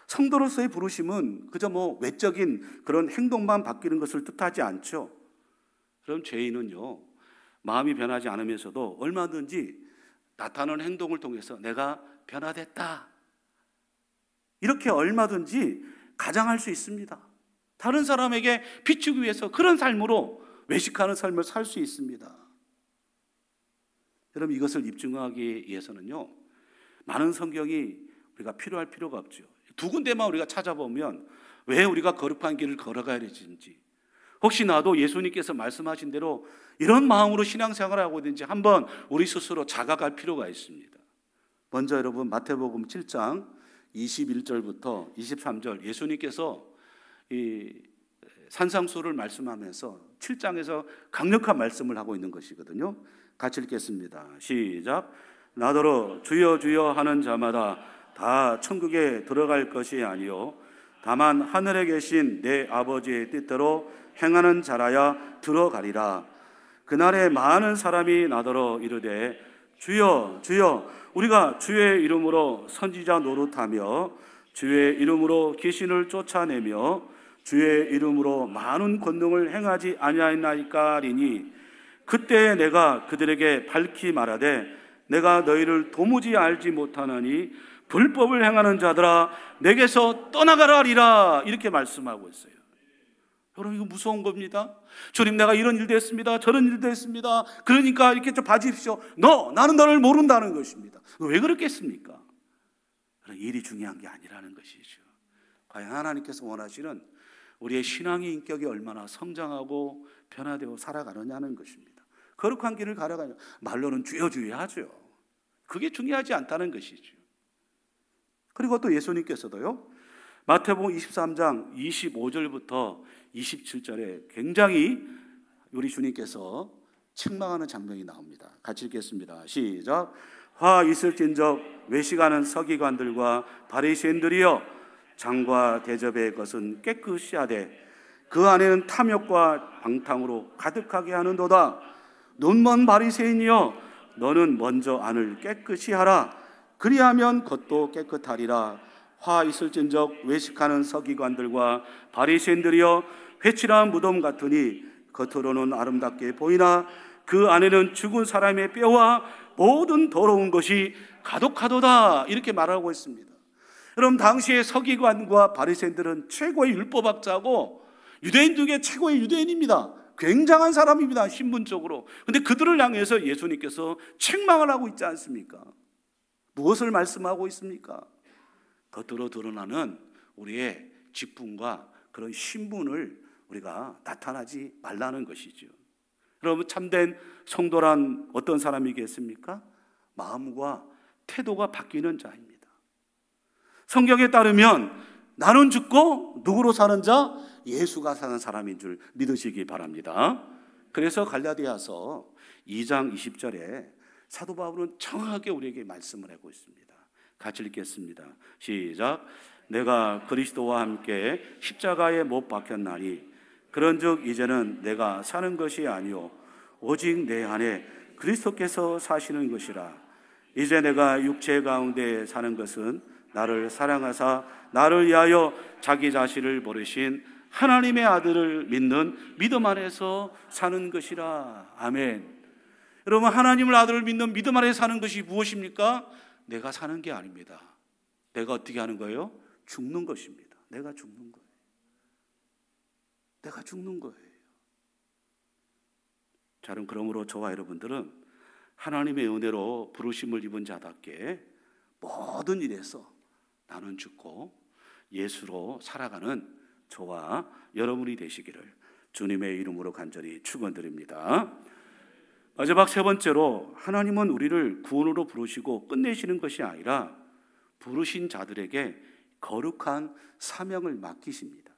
성도로서의 부르심은 그저 외적인 그런 행동만 바뀌는 것을 뜻하지 않죠. 그럼 죄인은요, 마음이 변하지 않으면서도 얼마든지 나타나는 행동을 통해서 내가 변화됐다, 이렇게 얼마든지 가장할 수 있습니다. 다른 사람에게 비추기 위해서 그런 삶으로 외식하는 삶을 살 수 있습니다. 여러분, 이것을 입증하기 위해서는요, 많은 성경이 우리가 필요할 필요가 없죠. 두 군데만 우리가 찾아보면 왜 우리가 거룩한 길을 걸어가야 되는지, 혹시 나도 예수님께서 말씀하신 대로 이런 마음으로 신앙생활을 하고 있는지 한번 우리 스스로 자각할 필요가 있습니다. 먼저 여러분 마태복음 7장 21절부터 23절 예수님께서 이 산상수를 말씀하면서 7장에서 강력한 말씀을 하고 있는 것이거든요. 같이 읽겠습니다. 시작. 나더러 주여 주여 하는 자마다 다 천국에 들어갈 것이 아니요 다만 하늘에 계신 내 아버지의 뜻대로 행하는 자라야 들어가리라. 그날에 많은 사람이 나더러 이르되 주여 주여 우리가 주의 이름으로 선지자 노릇하며 주의 이름으로 귀신을 쫓아내며 주의 이름으로 많은 권능을 행하지 아니하였나이까리니 그때 내가 그들에게 밝히 말하되 내가 너희를 도무지 알지 못하나니 불법을 행하는 자들아 내게서 떠나가라리라 이렇게 말씀하고 있어요. 여러분 이거 무서운 겁니다. 주님 내가 이런 일도 했습니다. 저런 일도 했습니다. 그러니까 이렇게 좀 봐주십시오. 나는 너를 모른다는 것입니다. 왜 그렇겠습니까? 일이 중요한 게 아니라는 것이죠. 과연 하나님께서 원하시는 우리의 신앙의 인격이 얼마나 성장하고 변화되고 살아가느냐는 것입니다. 거룩한 길을 가려가냐 말로는 주여 주여 하죠. 그게 중요하지 않다는 것이죠. 그리고 또 예수님께서도요 마태복음 23장 25절부터 27절에 굉장히 우리 주님께서 책망하는 장면이 나옵니다. 같이 읽겠습니다. 시작. 화 있을진적 외식하는 서기관들과 바리새인들이여 장과 대접의 것은 깨끗이 하되 그 안에는 탐욕과 방탕으로 가득하게 하는도다. 눈먼 바리새인이여 너는 먼저 안을 깨끗이 하라. 그리하면 겉도 깨끗하리라. 화 있을진적 외식하는 서기관들과 바리새인들이여 회칠한 무덤 같으니 겉으로는 아름답게 보이나 그 안에는 죽은 사람의 뼈와 모든 더러운 것이 가득하도다 이렇게 말하고 있습니다. 여러분 당시의 서기관과 바리새인들은 최고의 율법학자고 유대인들 중에 최고의 유대인입니다. 굉장한 사람입니다. 신분적으로. 그런데 그들을 향해서 예수님께서 책망을 하고 있지 않습니까? 무엇을 말씀하고 있습니까? 겉으로 드러나는 우리의 직분과 그런 신분을 우리가 나타나지 말라는 것이죠. 여러분 참된 성도란 어떤 사람이겠습니까? 마음과 태도가 바뀌는 자입니다. 성경에 따르면 나는 죽고 누구로 사는 자? 예수가 사는 사람인 줄 믿으시기 바랍니다. 그래서 갈라디아서 2장 20절에 사도 바울은 정확하게 우리에게 말씀을 하고 있습니다. 같이 읽겠습니다. 시작. 내가 그리스도와 함께 십자가에 못 박혔나니 그런즉 이제는 내가 사는 것이 아니요 오직 내 안에 그리스도께서 사시는 것이라. 이제 내가 육체 가운데 사는 것은 나를 사랑하사 나를 위하여 자기 자신을 버리신 하나님의 아들을 믿는 믿음 안에서 사는 것이라. 아멘. 여러분 하나님을 아들을 믿는 믿음 안에 사는 것이 무엇입니까? 내가 사는 게 아닙니다. 내가 어떻게 하는 거예요? 죽는 것입니다. 내가 죽는 거예요. 내가 죽는 거예요. 자, 그러므로 저와 여러분들은 하나님의 은혜로 부르심을 입은 자답게 모든 일에서 나는 죽고 예수로 살아가는 저와 여러분이 되시기를 주님의 이름으로 간절히 축원드립니다. 마지막 세 번째로 하나님은 우리를 구원으로 부르시고 끝내시는 것이 아니라 부르신 자들에게 거룩한 사명을 맡기십니다.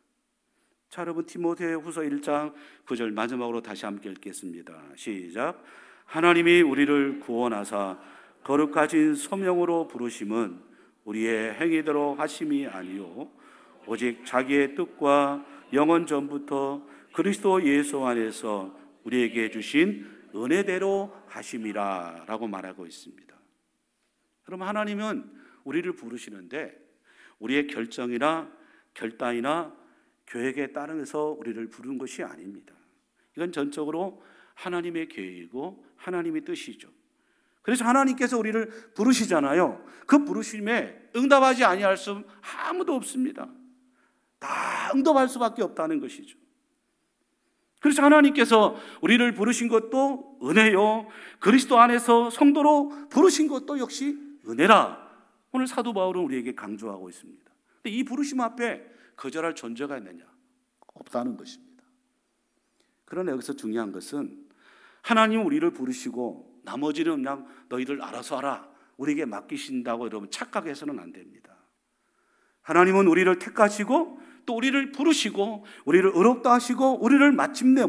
자, 여러분 디모데후서 1장 9절 마지막으로 다시 함께 읽겠습니다. 시작. 하나님이 우리를 구원하사 거룩하신 소명으로 부르심은 우리의 행위대로 하심이 아니요 오직 자기의 뜻과 영원 전부터 그리스도 예수 안에서 우리에게 주신 은혜대로 하심이라 라고 말하고 있습니다. 그럼 하나님은 우리를 부르시는데 우리의 결정이나 결단이나 계획에 따라서 우리를 부르는 것이 아닙니다. 이건 전적으로 하나님의 계획이고 하나님의 뜻이죠. 그래서 하나님께서 우리를 부르시잖아요. 그 부르심에 응답하지 아니할 수 아무도 없습니다. 다 응답할 수밖에 없다는 것이죠. 그래서 하나님께서 우리를 부르신 것도 은혜요, 그리스도 안에서 성도로 부르신 것도 역시 은혜라. 오늘 사도 바울은 우리에게 강조하고 있습니다. 근데 이 부르심 앞에 거절할 존재가 있느냐? 없다는 것입니다. 그러나 여기서 중요한 것은 하나님 우리를 부르시고 나머지는 그냥 너희들 알아서 하라, 우리에게 맡기신다고 여러분 착각해서는 안 됩니다. 하나님은 우리를 택하시고 또 우리를 부르시고 우리를 의롭다 하시고 우리를 마침내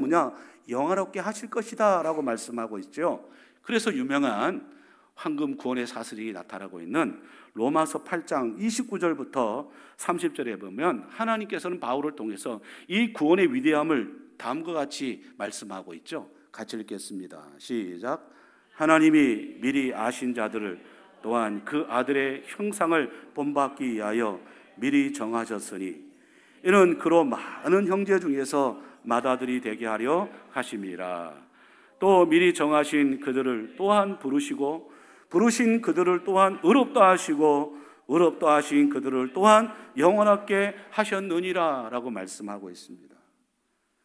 영화롭게 하실 것이다 라고 말씀하고 있죠. 그래서 유명한 황금 구원의 사슬이 나타나고 있는 로마서 8장 29절부터 30절에 보면 하나님께서는 바울을 통해서 이 구원의 위대함을 다음과 같이 말씀하고 있죠. 같이 읽겠습니다. 시작. 하나님이 미리 아신 자들을 또한 그 아들의 형상을 본받기 위하여 미리 정하셨으니 이는 그로 많은 형제 중에서 맏아들이 되게 하려 하심이라. 또 미리 정하신 그들을 또한 부르시고 부르신 그들을 또한 의롭다 하시고 의롭다 하신 그들을 또한 영원하게 하셨느니라 라고 말씀하고 있습니다.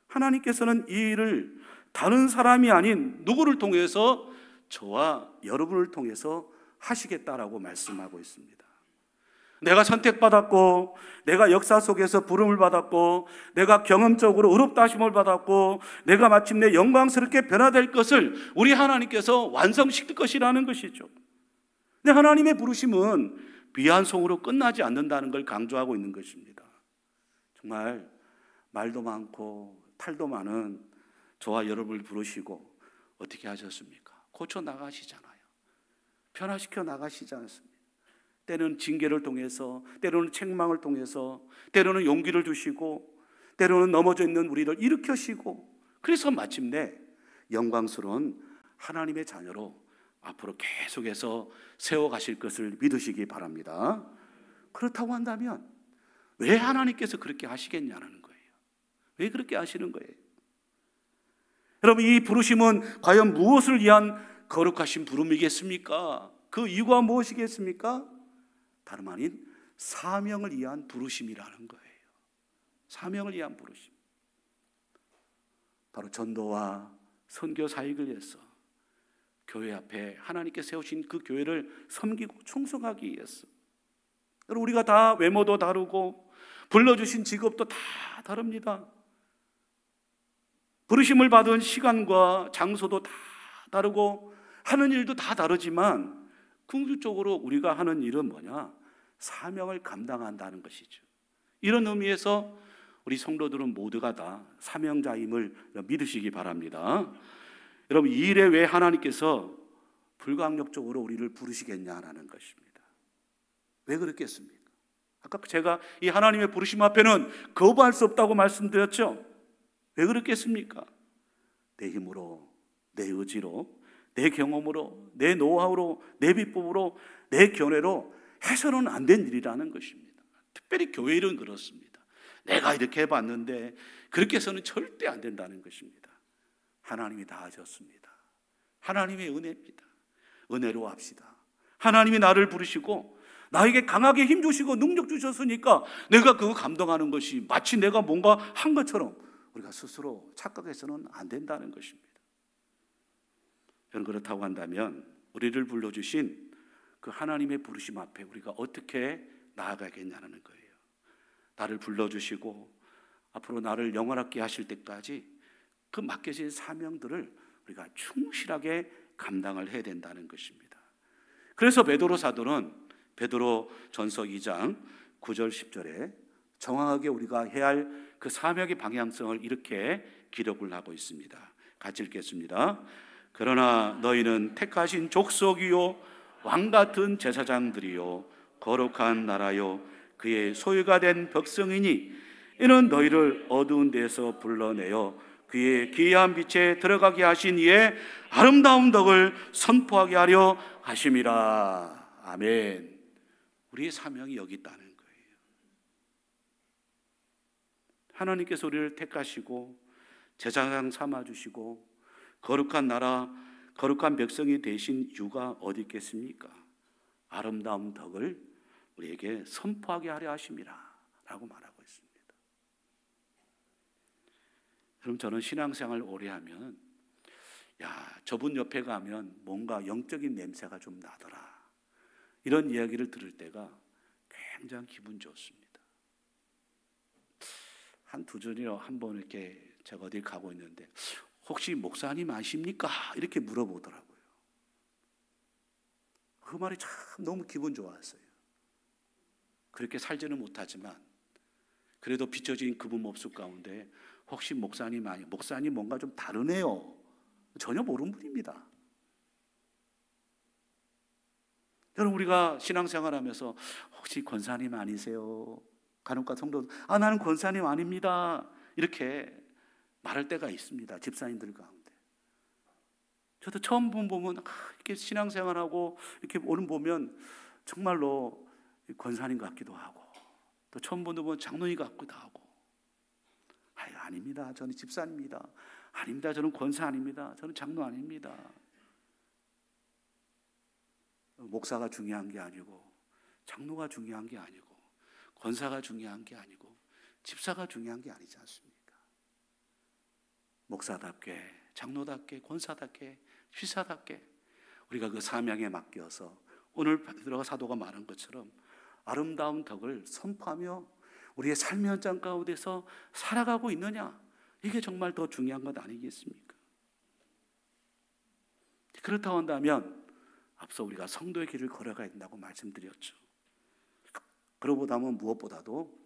하나님께서는 이 일을 다른 사람이 아닌 누구를 통해서? 저와 여러분을 통해서 하시겠다라고 말씀하고 있습니다. 내가 선택받았고, 내가 역사 속에서 부름을 받았고, 내가 경험적으로 의롭다 하심을 받았고, 내가 마침내 영광스럽게 변화될 것을 우리 하나님께서 완성시킬 것이라는 것이죠. 근데 하나님의 부르심은 비완송으로 끝나지 않는다는 걸 강조하고 있는 것입니다. 정말 말도 많고 탈도 많은 저와 여러분을 부르시고 어떻게 하셨습니까? 고쳐 나가시잖아요. 변화시켜 나가시지 않습니까? 때로는 징계를 통해서, 때로는 책망을 통해서, 때로는 용기를 주시고, 때로는 넘어져 있는 우리를 일으켜시고, 그래서 마침내 영광스러운 하나님의 자녀로 앞으로 계속해서 세워가실 것을 믿으시기 바랍니다. 그렇다고 한다면 왜 하나님께서 그렇게 하시겠냐는 거예요. 왜 그렇게 하시는 거예요? 여러분, 이 부르심은 과연 무엇을 위한 거룩하신 부름이겠습니까? 그 이유가 무엇이겠습니까? 다름 아닌 사명을 위한 부르심이라는 거예요. 사명을 위한 부르심. 바로 전도와 선교 사역을 위해서 교회 앞에 하나님께 세우신 그 교회를 섬기고 충성하기 위해서. 여러분, 우리가 다 외모도 다르고 불러주신 직업도 다 다릅니다. 부르심을 받은 시간과 장소도 다 다르고 하는 일도 다 다르지만 궁극적으로 우리가 하는 일은 뭐냐? 사명을 감당한다는 것이죠. 이런 의미에서 우리 성도들은 모두가 다 사명자임을 믿으시기 바랍니다. 여러분, 이 일에 왜 하나님께서 불가항력적으로 우리를 부르시겠냐라는 것입니다. 왜 그렇겠습니까? 아까 제가 이 하나님의 부르심 앞에는 거부할 수 없다고 말씀드렸죠. 왜 그렇겠습니까? 내 힘으로, 내 의지로, 내 경험으로, 내 노하우로, 내 비법으로, 내 견해로 해서는 안 된 일이라는 것입니다. 특별히 교회 일은 그렇습니다. 내가 이렇게 해봤는데 그렇게 해서는 절대 안 된다는 것입니다. 하나님이 다 하셨습니다. 하나님의 은혜입니다. 은혜로 합시다. 하나님이 나를 부르시고 나에게 강하게 힘 주시고 능력 주셨으니까 내가 그거 감당하는 것이 마치 내가 뭔가 한 것처럼 우리가 스스로 착각해서는 안 된다는 것입니다. 여러분, 그렇다고 한다면 우리를 불러주신 그 하나님의 부르심 앞에 우리가 어떻게 나아가겠냐는 거예요. 나를 불러주시고 앞으로 나를 영원하게 하실 때까지 그 맡겨진 사명들을 우리가 충실하게 감당을 해야 된다는 것입니다. 그래서 베드로 사도는 베드로 전서 2장 9절 10절에 정확하게 우리가 해야 할 그 사명의 방향성을 이렇게 기록을 하고 있습니다. 같이 읽겠습니다. 그러나 너희는 택하신 족속이요 왕같은 제사장들이요 거룩한 나라요 그의 소유가 된 백성이니 이는 너희를 어두운 데서 불러내어 그의 기이한 빛에 들어가게 하신 이의 아름다운 덕을 선포하게 하려 하심이라. 아멘. 우리의 사명이 여기 있다는 거예요. 하나님께서 우리를 택하시고 제사장 삼아주시고 거룩한 나라, 거룩한 백성이 되신 이유가 어디 있겠습니까? 아름다운 덕을 우리에게 선포하게 하려 하심이라 라고 말하고 있습니다. 그럼 저는 신앙생활 오래 하면 저분 옆에 가면 뭔가 영적인 냄새가 좀 나더라, 이런 이야기를 들을 때가 굉장히 기분 좋습니다. 한두 주일에 한 번 이렇게 제가 어딜 가고 있는데 혹시 목사님 아십니까? 이렇게 물어보더라고요. 그 말이 참 너무 기분 좋았어요. 그렇게 살지는 못하지만 그래도 비춰진 그분 모습 가운데 혹시 목사님 뭔가 좀 다르네요. 전혀 모르는 분입니다. 여러분, 우리가 신앙생활하면서 혹시 권사님 아니세요? 간혹가 성도 나는 권사님 아닙니다, 이렇게 말할 때가 있습니다. 집사님들 가운데. 저도 처음 보면 이렇게 신앙생활하고 이렇게 오는 보면 정말로 권사님 같기도 하고, 또 처음 보면 장로님 같기도 하고, 아닙니다. 저는 집사입니다. 아닙니다. 저는 권사 아닙니다. 저는 장로 아닙니다. 목사가 중요한 게 아니고, 장로가 중요한 게 아니고, 권사가 중요한 게 아니고, 집사가 중요한 게 아니지 않습니까? 목사답게, 장로답게, 권사답게, 집사답게 우리가 그 사명에 맡겨서 오늘 베드로가 사도가 말한 것처럼 아름다운 덕을 선포하며 우리의 삶의 현장 가운데서 살아가고 있느냐, 이게 정말 더 중요한 것 아니겠습니까? 그렇다고 한다면 앞서 우리가 성도의 길을 걸어가야 된다고 말씀드렸죠. 그러보다는 무엇보다도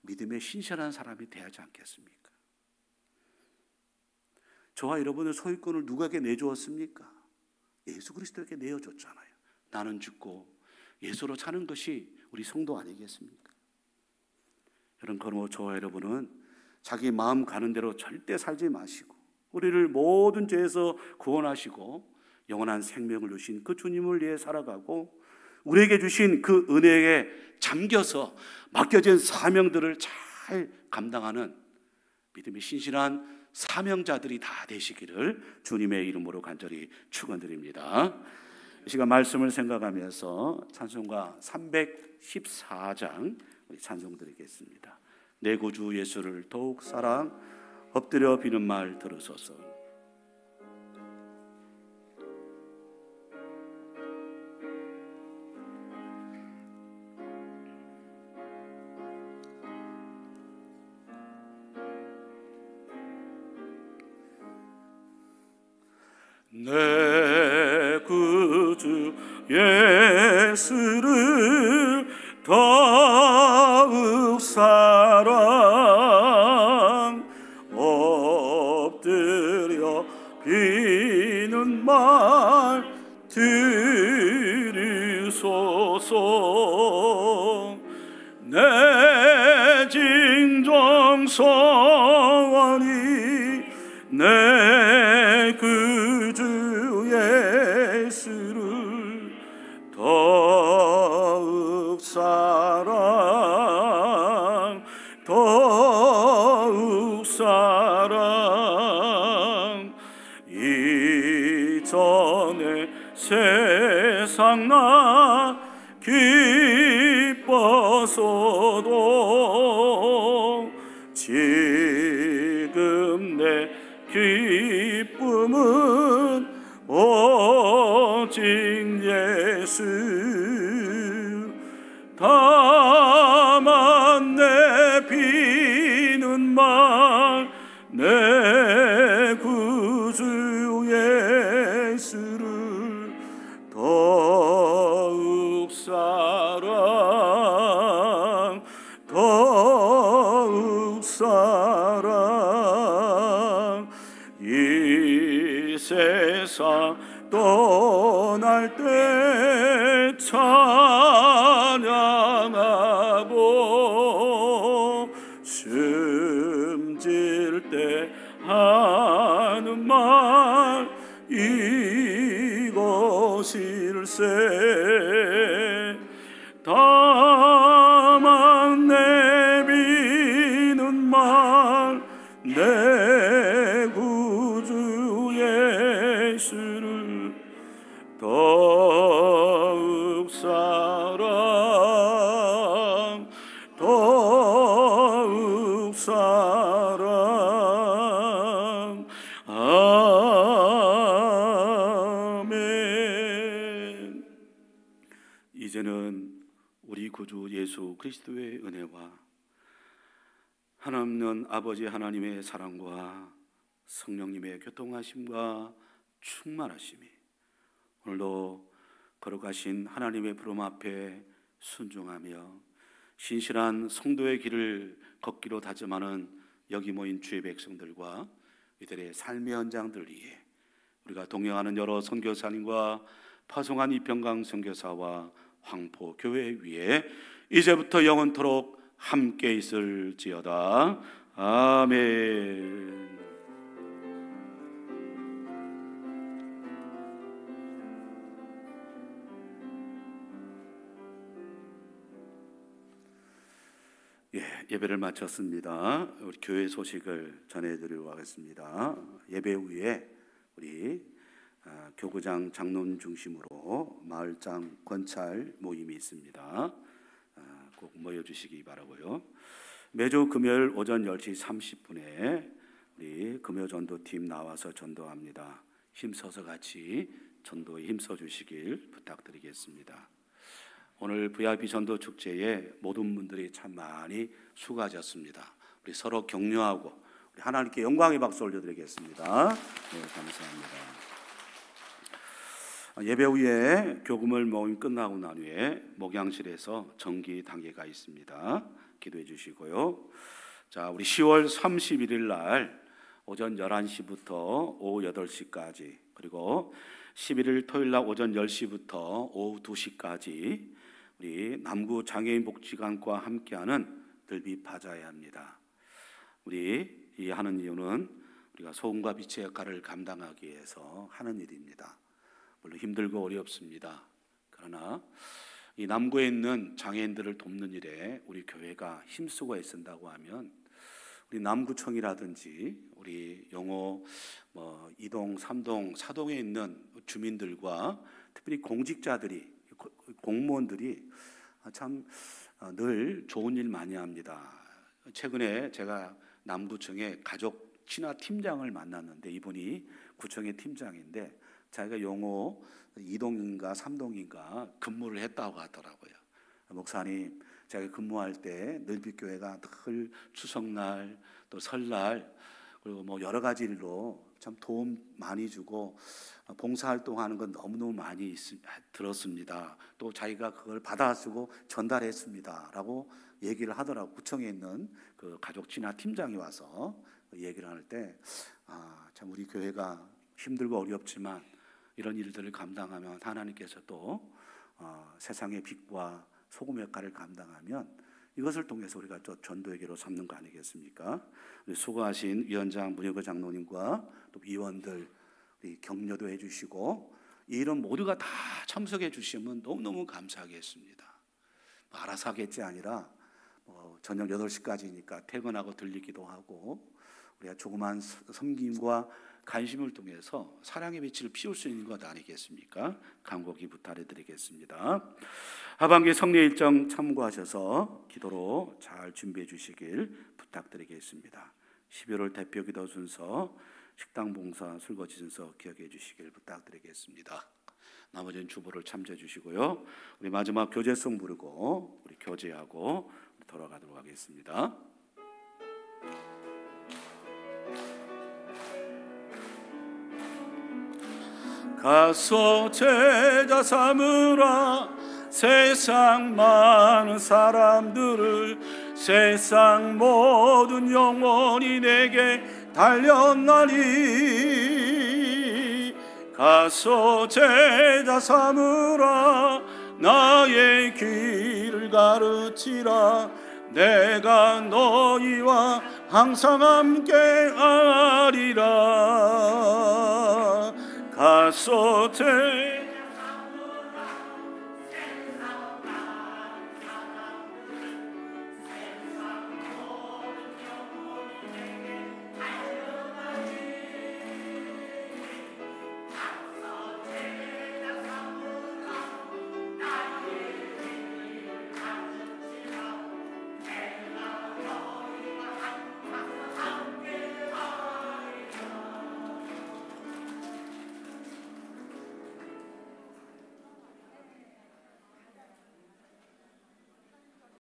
믿음의 신실한 사람이 돼야 하지 않겠습니까? 저와 여러분의 소유권을 누구에게 내주었습니까? 예수 그리스도에게 내어줬잖아요. 나는 죽고 예수로 사는 것이 우리 성도 아니겠습니까? 그러므로 저와 여러분은 자기 마음 가는 대로 절대 살지 마시고, 우리를 모든 죄에서 구원하시고 영원한 생명을 주신 그 주님을 위해 살아가고, 우리에게 주신 그 은혜에 잠겨서 맡겨진 사명들을 잘 감당하는 믿음이 신실한 사명자들이 다 되시기를 주님의 이름으로 간절히 축원드립니다. 이 시간 말씀을 생각하면서 찬송가 314장 우리 찬송 드리겠습니다. 내 구주 예수를 더욱 사랑, 엎드려 비는 말 들으소서. 내 구주 예수를 더욱 사랑, 엎드려 비는 말 들으소서. 내 진정 소원이 내 구주 예수를 더욱 사랑, 더욱 사랑. 이전에 세상 나 기뻐서도 지금 내 기쁨은 오직 예수. 다만 내 비는 말 내 구주 예수를 더욱 사랑, 더욱 사랑. 이 세상 떠날 때 찬양하고, 숨질 때 하는 말 이것일세. 다만 내 비는 말 내 구주 예수를 더욱 사랑, 더욱 사랑. 아멘. 이제는 우리 구주 예수 그리스도의 은혜와 하나님 아버지 하나님의 사랑과 성령님의 교통하심과 충만하심이 오늘도 걸어가신 하나님의 부름 앞에 순종하며 신실한 성도의 길을 걷기로 다짐하는 여기 모인 주의 백성들과 이들의 삶의 현장들 위해 우리가 동행하는 여러 선교사님과 파송한 이평강 선교사와 황포 교회 위에 이제부터 영원토록 함께 있을지어다. 아멘. 예배를 마쳤습니다. 우리 교회 소식을 전해드리려고 하겠습니다. 예배 후에 우리 교구장 장로님 중심으로 마을장 권찰 모임이 있습니다. 꼭 모여주시기 바라고요. 매주 금요일 오전 10시 30분에 우리 금요전도팀 나와서 전도합니다. 힘써서 같이 전도에 힘써 주시길 부탁드리겠습니다. 오늘 VIP 전도 축제에 모든 분들이 참 많이 수고하셨습니다. 우리 서로 격려하고 우리 하나님께 영광의 박수 올려드리겠습니다. 네, 감사합니다. 예배 후에 교구물 모임 끝나고 난 후에 목양실에서 정기 단계가 있습니다. 기도해 주시고요. 자, 우리 10월 31일 날 오전 11시부터 오후 8시까지, 그리고 11일 토요일 날 오전 10시부터 오후 2시까지 우리 남구 장애인 복지관과 함께하는 들비 바자회 합니다. 우리 이 하는 이유는 우리가 소금과 빛의 역할을 감당하기 위해서 하는 일입니다. 물론 힘들고 어렵습니다. 그러나 이 남구에 있는 장애인들을 돕는 일에 우리 교회가 힘쓰고 애쓴다고 하면 우리 남구청이라든지 우리 영호, 이동, 삼동, 사동에 있는 주민들과 특별히 공직자들이, 공무원들이 참 늘 좋은 일 많이 합니다. 최근에 제가 남구청의 가족 친화 팀장을 만났는데 이분이 구청의 팀장인데 자기가 영호 이동인가 삼동인가 근무를 했다고 하더라고요. 목사님, 제가 근무할 때 늘빛교회가 늘 추석날 또 설날 그리고 여러 가지 일로 참 도움 많이 주고 봉사활동하는 건 너무너무 많이 들었습니다. 또 자기가 그걸 받아 쓰고 전달했습니다 라고 얘기를 하더라고. 구청에 있는 그 가족 친화 팀장이 와서 얘기를 할 때 참 우리 교회가 힘들고 어렵지만 이런 일들을 감당하면 하나님께서 또 세상의 빛과 소금 역할을 감당하면 이것을 통해서 우리가 또 전도의 기로 삼는 거 아니겠습니까? 우리 수고하신 위원장 문혁의 장로님과 또 위원들 우리 격려도 해주시고 이 일은 모두가 다 참석해 주시면 너무너무 감사하겠습니다. 알아서 하겠지 아니라 저녁 8시까지니까 퇴근하고 들리기도 하고 우리가 조그만 섬김과 관심을 통해서 사랑의 빛을 피울 수 있는 것 아니겠습니까? 간곡히 부탁드리겠습니다. 하반기 성례 일정 참고하셔서 기도로 잘 준비해 주시길 부탁드리겠습니다. 11월 대표 기도 순서, 식당 봉사, 설거지 순서 기억해 주시길 부탁드리겠습니다. 나머지는 주보를 참조해 주시고요. 우리 마지막 교제송 부르고 우리 교제하고 돌아가도록 하겠습니다. 가서 제자 삼으라. 세상 많은 사람들을, 세상 모든 영혼이 내게 달렸나니. 가서 제자 삼으라. 나의 길을 가르치라. 내가 너희와 항상 함께 하리라. 가서